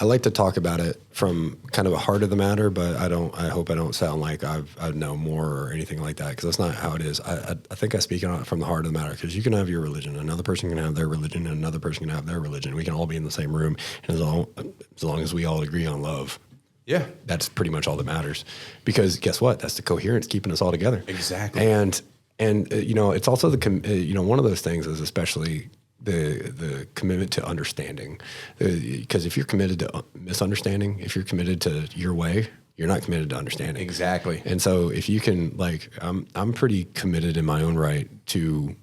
I like to talk about it from kind of a heart of the matter, but I hope I don't sound like I know more or anything like that, because that's not how it is. I think I speak on it from the heart of the matter, because you can have your religion, another person can have their religion, and another person can have their religion. We can all be in the same room, and as long as we all agree on love, Yeah. that's pretty much all that matters. Because guess what? That's the coherence keeping us all together. Exactly. And you know, it's also one of those things is especially the commitment to understanding, because if you're committed to misunderstanding, if you're committed to your way, you're not committed to understanding. Exactly. And so if you can, like, I'm pretty committed in my own right to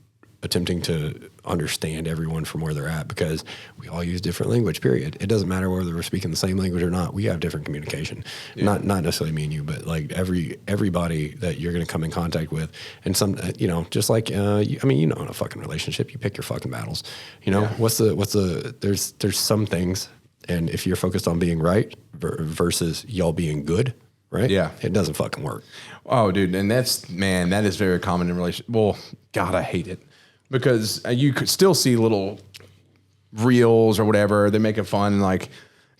attempting to understand everyone from where they're at, because we all use different language, period. It doesn't matter whether we're speaking the same language or not. We have different communication. Not necessarily me and you, but like everybody that you're going to come in contact with. And some, you know, just like, in a fucking relationship, you pick your fucking battles. You know, there's some things, and if you're focused on being right versus y'all being good, right? Yeah. It doesn't fucking work. Oh, dude. And that is very common in relationships. Well, God, I hate it. Because you could still see little reels or whatever. They're making fun and like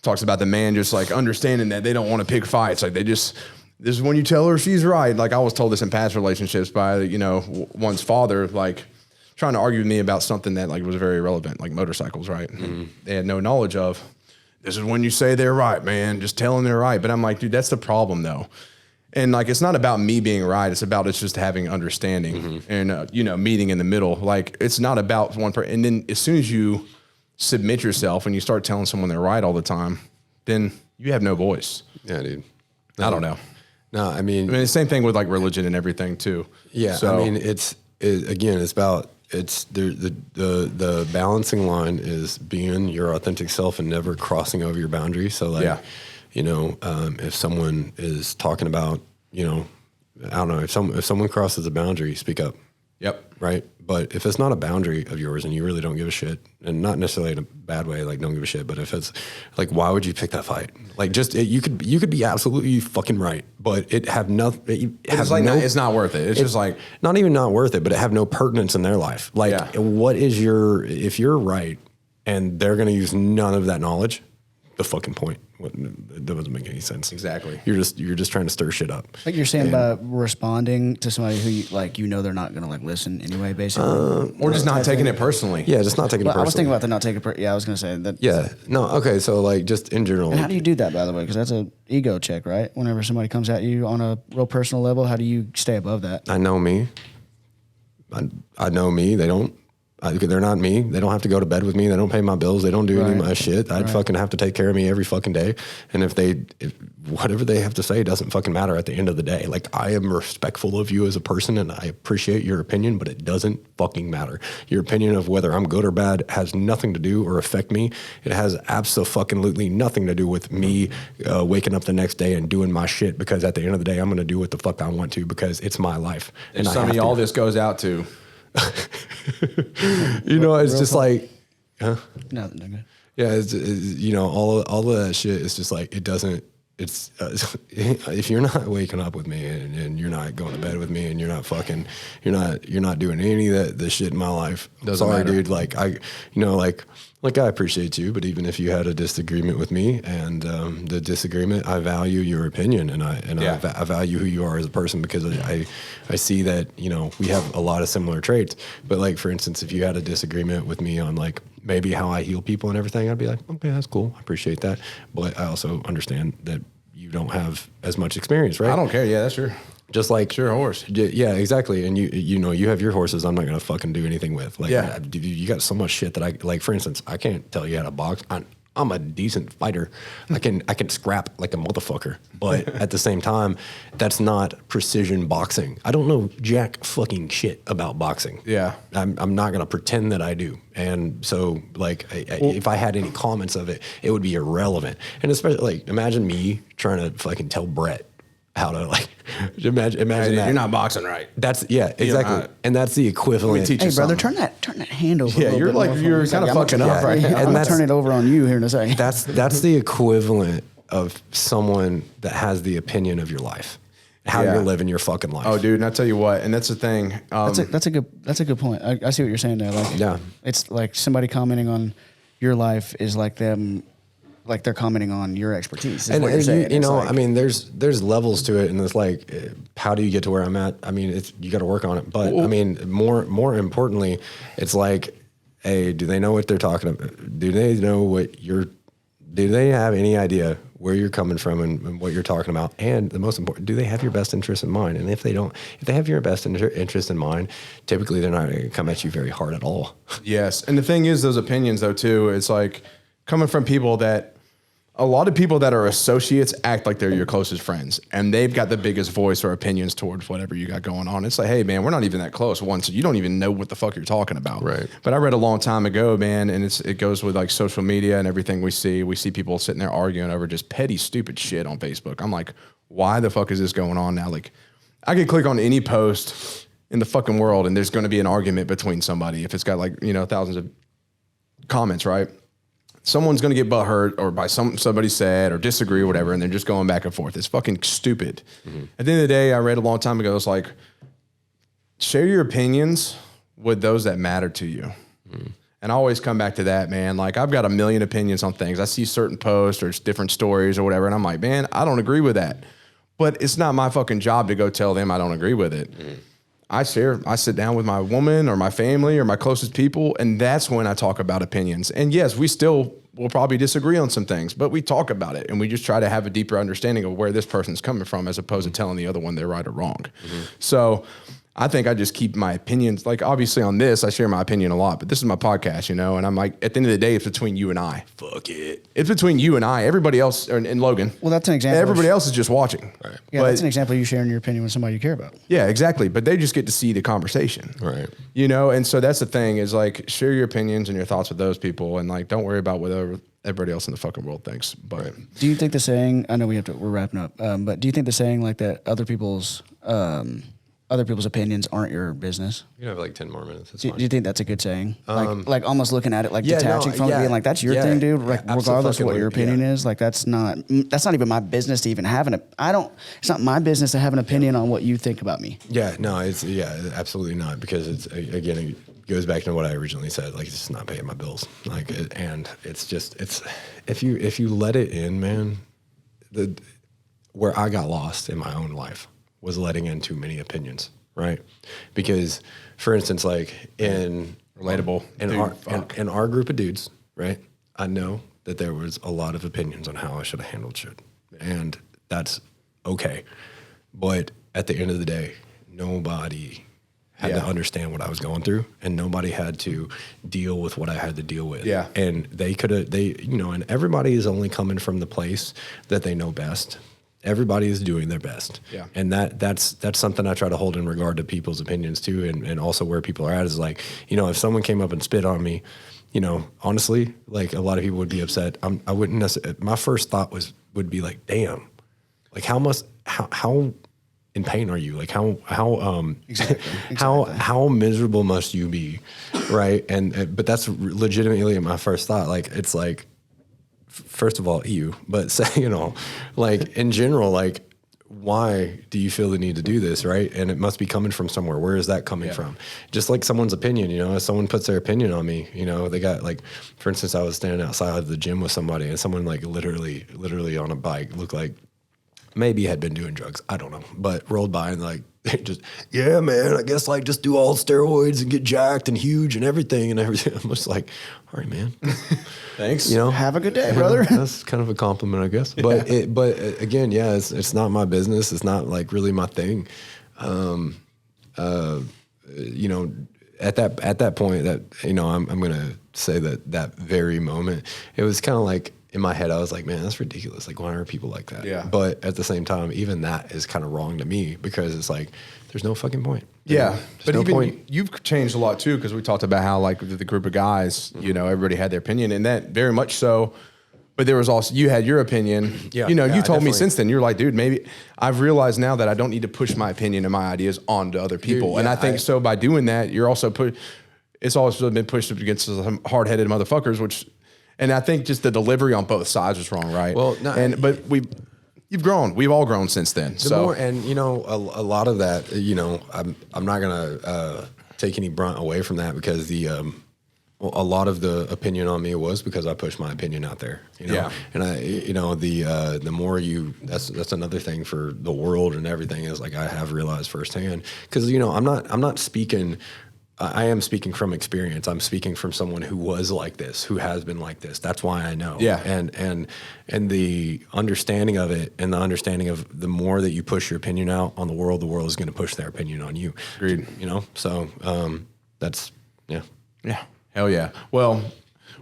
talks about the man just like understanding that they don't want to pick fights. Like this is when you tell her she's right. Like I was told this in past relationships by, you know, one's father, like trying to argue with me about something that like was very irrelevant, like motorcycles, right? They had no knowledge of. This is when you say they're right, man. Just tell them they're right. But I'm like, dude, that's the problem though. And like, it's not about me being right. It's just having understanding and, you know, meeting in the middle. Like, it's not about one person. And then as soon as you submit yourself and you start telling someone they're right all the time, then you have no voice. Yeah, dude. I don't know. No, I mean, the same thing with like religion and everything too. yeah. So, I mean, it's the balancing line is being your authentic self and never crossing over your boundaries. So like, Yeah. you know, if someone is talking about, you know, I don't know, if someone crosses a boundary, speak up. Yep. Right. But if it's not a boundary of yours and you really don't give a shit, and not necessarily in a bad way, like don't give a shit, but if it's like, why would you pick that fight? Like you could be absolutely fucking right, but it have nothing. It's like, it's not worth it. It's just like, not even not worth it, but it have no pertinence in their life. Like what is if you're right and they're going to use none of that knowledge, the fucking point. That doesn't make any sense. Exactly. You're just trying to stir shit up. Like you're saying, by responding to somebody who they're not going to like listen anyway, basically, or just not taking it personally. Yeah, just not taking it personally. I was thinking about the not taking it. Yeah, I was going to say that. Yeah. No. Okay. So like, just in general. And how do you do that, by the way? Because that's an ego check, right? Whenever somebody comes at you on a real personal level, how do you stay above that? I know me. I know me. They don't. They're not me. They don't have to go to bed with me. They don't pay my bills. They don't do any of my shit. I'd fucking have to take care of me every fucking day. And if whatever they have to say doesn't fucking matter at the end of the day. Like, I am respectful of you as a person and I appreciate your opinion, but it doesn't fucking matter. Your opinion of whether I'm good or bad has nothing to do or affect me. It has absolutely nothing to do with me waking up the next day and doing my shit, because at the end of the day, I'm going to do what the fuck I want to, because it's my life. And some of y'all this goes out to. You know, it's just like, huh? No, good. Yeah, it's you know, all of that shit is just like, it doesn't. It's if you're not waking up with me and you're not going to bed with me and you're not fucking, you're not doing any of the shit in my life. Doesn't Sorry, matter. dude. Like I appreciate you, but even if you had a disagreement with me and the disagreement, I value your opinion and I value who you are as a person, because I see that, you know, we have a lot of similar traits. But like, for instance, if you had a disagreement with me on like maybe how I heal people and everything, I'd be like, okay, that's cool. I appreciate that. But I also understand that you don't have as much experience, right? I don't care. Yeah, that's true. Just like Sure, horse. Yeah, exactly. And you know, you have your horses. I'm not gonna fucking do anything with. Like, Yeah. you got so much shit that I like. For instance, I can't tell you how to box. I'm a decent fighter. I can scrap like a motherfucker. But at the same time, that's not precision boxing. I don't know jack fucking shit about boxing. Yeah. I'm not gonna pretend that I do. And so, like, if I had any comments of it, it would be irrelevant. And especially, like, imagine me trying to fucking tell Brett how to, like, imagine Hey, that. you're not boxing right. That's exactly, and that's the equivalent. teach Hey, you brother, something. turn that hand over. Yeah, a little you're bit like more for you're me. kind of I'm gonna fucking turn- up right now. I'm gonna that's- turn it over on you here in a second. That's the equivalent of someone that has the opinion of your life, how Yeah. you're living your fucking life. Oh, dude, and I tell you what, and that's the thing. That's a good point. I see what you're saying there. Like, Yeah. it's like somebody commenting on your life is like them, like they're commenting on your expertise. Is And, what you're saying. you It's know, like- I mean, there's levels to it, and it's like, how do you get to where I'm at? I mean, you got to work on it. But I mean, more importantly, it's like, hey, do they know what they're talking about? Do they know what you're? Do they have any idea where you're coming from and what you're talking about? And the most important, do they have your best interest in mind? And if they don't, if they have your best interest in mind, typically they're not going to come at you very hard at all. Yes. And the thing is, those opinions, though, too, it's like coming from people that a lot of people that are associates act like they're your closest friends and they've got the biggest voice or opinions towards whatever you got going on. It's like, hey, man, we're not even that close. Once you don't even know what the fuck you're talking about. Right. But I read a long time ago, man, and it goes with like social media and everything we see. We see people sitting there arguing over just petty, stupid shit on Facebook. I'm like, why the fuck is this going on now? Like, I could click on any post in the fucking world and there's going to be an argument between somebody if it's got like, you know, thousands of comments, right? Someone's going to get butthurt or by somebody said or disagree or whatever, and they're just going back and forth. It's fucking stupid. At the end of the day, I read a long time ago, it's like, share your opinions with those that matter to you. And I always come back to that, man. Like, I've got a million opinions on things. I see certain posts or different stories or whatever, and I'm like, man, I don't agree with that. But it's not my fucking job to go tell them I don't agree with it. I sit down with my woman or my family or my closest people, and that's when I talk about opinions. And yes, we still will probably disagree on some things, but we talk about it and we just try to have a deeper understanding of where this person's coming from as opposed to telling the other one they're right or wrong. So I think I just keep my opinions, like obviously on this, I share my opinion a lot, but this is my podcast, you know, and I'm like, at the end of the day, it's between you and I. Fuck it. It's between you and I. Everybody else, and Logan. Well, that's an example. Everybody else is just watching. Right. Yeah, But- that's an example of you sharing your opinion with somebody you care about. yeah, exactly. But they just get to see the conversation. Right. You know, and so that's the thing is like share your opinions and your thoughts with those people and like don't worry about what everybody else in the fucking world thinks. But Do you think the saying? I know we're wrapping up, but do you think the saying like that other people's opinions aren't your business? You can have like 10 more minutes. It's Do fine. you think that's a good saying? Like almost looking at it like Yeah, detaching no, from it, yeah, being like, that's your yeah, thing, dude. yeah, Regardless of what your opinion absolutely, is, like that's not even my business to even have it's not my business to have an opinion on what you think about me. Yeah, no, absolutely not, because it's, again, it goes back to what I originally said, like, it's just not paying my bills, like, and it's if you let it in, man, where I got lost in my own life was letting in too many opinions, right? Because, for instance, like relatable. in our group of dudes, right? I know that there was a lot of opinions on how I should have handled shit, and that's okay. But at the end of the day, nobody had to understand what I was going through, and nobody had to deal with what I had to deal with. Yeah. And and everybody is only coming from the place that they know best. Everybody is doing their best. Yeah. And that's something I try to hold in regard to people's opinions too, and also where people are at is like, you know, if someone came up and spit on me, you know, honestly, like a lot of people would be upset. I wouldn't necessarily, my first thought would be like, damn, like how in pain are you? Like how how miserable must you be, right? And but that's legitimately my first thought. Like it's like, first of all, but second of all, like in general, like why do you feel the need to do this, right? And it must be coming from somewhere. Where is that coming from? Just like someone's opinion, you know, if someone puts their opinion on me, you know, they got like, for instance, I was standing outside of the gym with somebody and someone like literally on a bike looked like maybe had been doing drugs. I don't know, but rolled by and like just, yeah, man, I guess like just do all steroids and get jacked and huge and everything. I'm just like, all right, man. Thanks. You know, Have a good day, brother. That's kind of a compliment, I guess. But again, yeah, it's not my business. It's not like really my thing. You know, at that point that, you know, I'm going to say that very moment, it was kind of like in my head, I was like, man, that's ridiculous. Like, why are people like that? Yeah. But at the same time, even that is kind of wrong to me because it's like, there's no fucking point. Yeah. But no even point. you've changed a lot too, because we talked about how like the group of guys, you know, everybody had their opinion, and that very much so. But there was also, you had your opinion. Yeah, you know, yeah, you told me definitely. since then, you're like, dude, maybe I've realized now that I don't need to push my opinion and my ideas onto other people. Dude, and yeah, I think so by doing that, you're also it's also been pushed up against some hard-headed motherfuckers, and I think just the delivery on both sides was wrong, right? Well, no, but you've grown. We've all grown since then. And you know, a lot of that, you know, I'm not gonna take any brunt away from that because a lot of the opinion on me was because I pushed my opinion out there, you know. Yeah. And you know, the more that's another thing for the world and everything is like I have realized firsthand because you know I'm not speaking. I am speaking from experience. I'm speaking from someone who was like this, who has been like this. That's why I know. Yeah. And the understanding of it and the understanding of the more that you push your opinion out on the world is going to push their opinion on you. Agreed. You know? So that's, yeah. Yeah. Hell yeah. Well,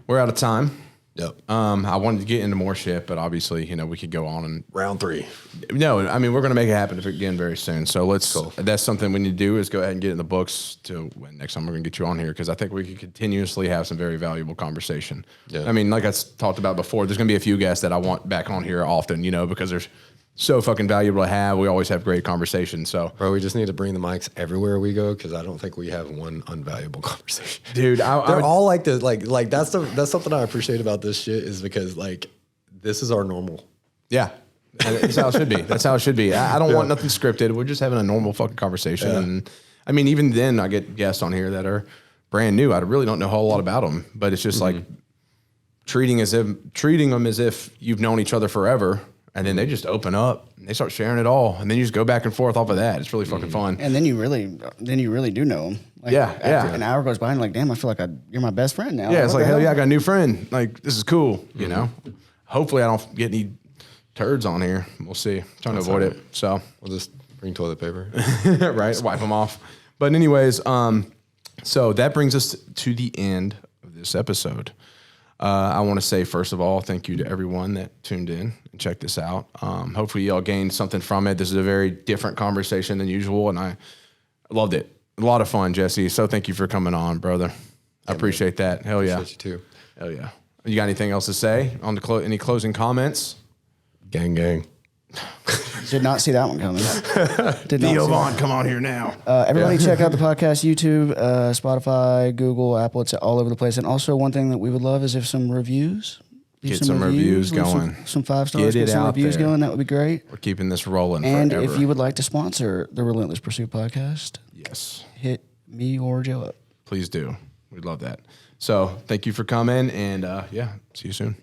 we're out of time. Yep. I wanted to get into more shit, but obviously, you know, we could go on and Round 3. no, I mean, we're going to make it happen again very soon. So that's something we need to do is go ahead and get in the books to when next time we're going to get you on here. Cause I think we could continuously have some very valuable conversation. Yeah. I mean, like I talked about before, there's going to be a few guests that I want back on here often, you know, because they're so fucking valuable to have. We always have great conversations. So Bro, we just need to bring the mics everywhere we go because I don't think we have one unvaluable conversation. dude, They're all like this. Like that's something I appreciate about this shit is because like this is our normal. yeah. And that's how it should be. That's how it should be. I don't want nothing scripted. We're just having a normal fucking conversation. Yeah. And I mean, even then I get guests on here that are brand new. I really don't know a whole lot about them, but it's just like treating them as if you've known each other forever. And then they just open up and they start sharing it all. And then you just go back and forth off of that. It's really fucking fun. And then you really do know them. Like, Yeah, after yeah. an hour goes by and like, damn, I feel like you're my best friend now. Yeah, it's What like, the hell yeah, I got a new friend. Like, this is cool, you know? Mm-hmm. Hopefully I don't get any turds on here. We'll see. I'm trying to avoid it. So, We'll just bring toilet paper. right, wipe them off. But anyways, so that brings us to the end of this episode. I want to say, first of all, thank you to everyone that tuned in and checked this out. Hopefully y'all gained something from it. This is a very different conversation than usual, and I loved it. A lot of fun, Jesse. So thank you for coming on, brother. I appreciate that. Hell yeah. Appreciate you too. Hell yeah. You got anything else to say on the any closing comments? Gang, gang. Did not see that one coming. Did not Theo see Vaughn, come on here now. everybody check out the podcast, YouTube, Spotify, Google, Apple. It's all over the place. And also one thing that we would love is if some reviews. Leave Get some reviews leave going. Some 5 stars. Get it some out reviews there. going. That would be great. We're keeping this rolling And forever. if you would like to sponsor the Relentless Pursuit podcast, yes, hit me or Joe up. please do. We'd love that. So thank you for coming, and yeah, see you soon.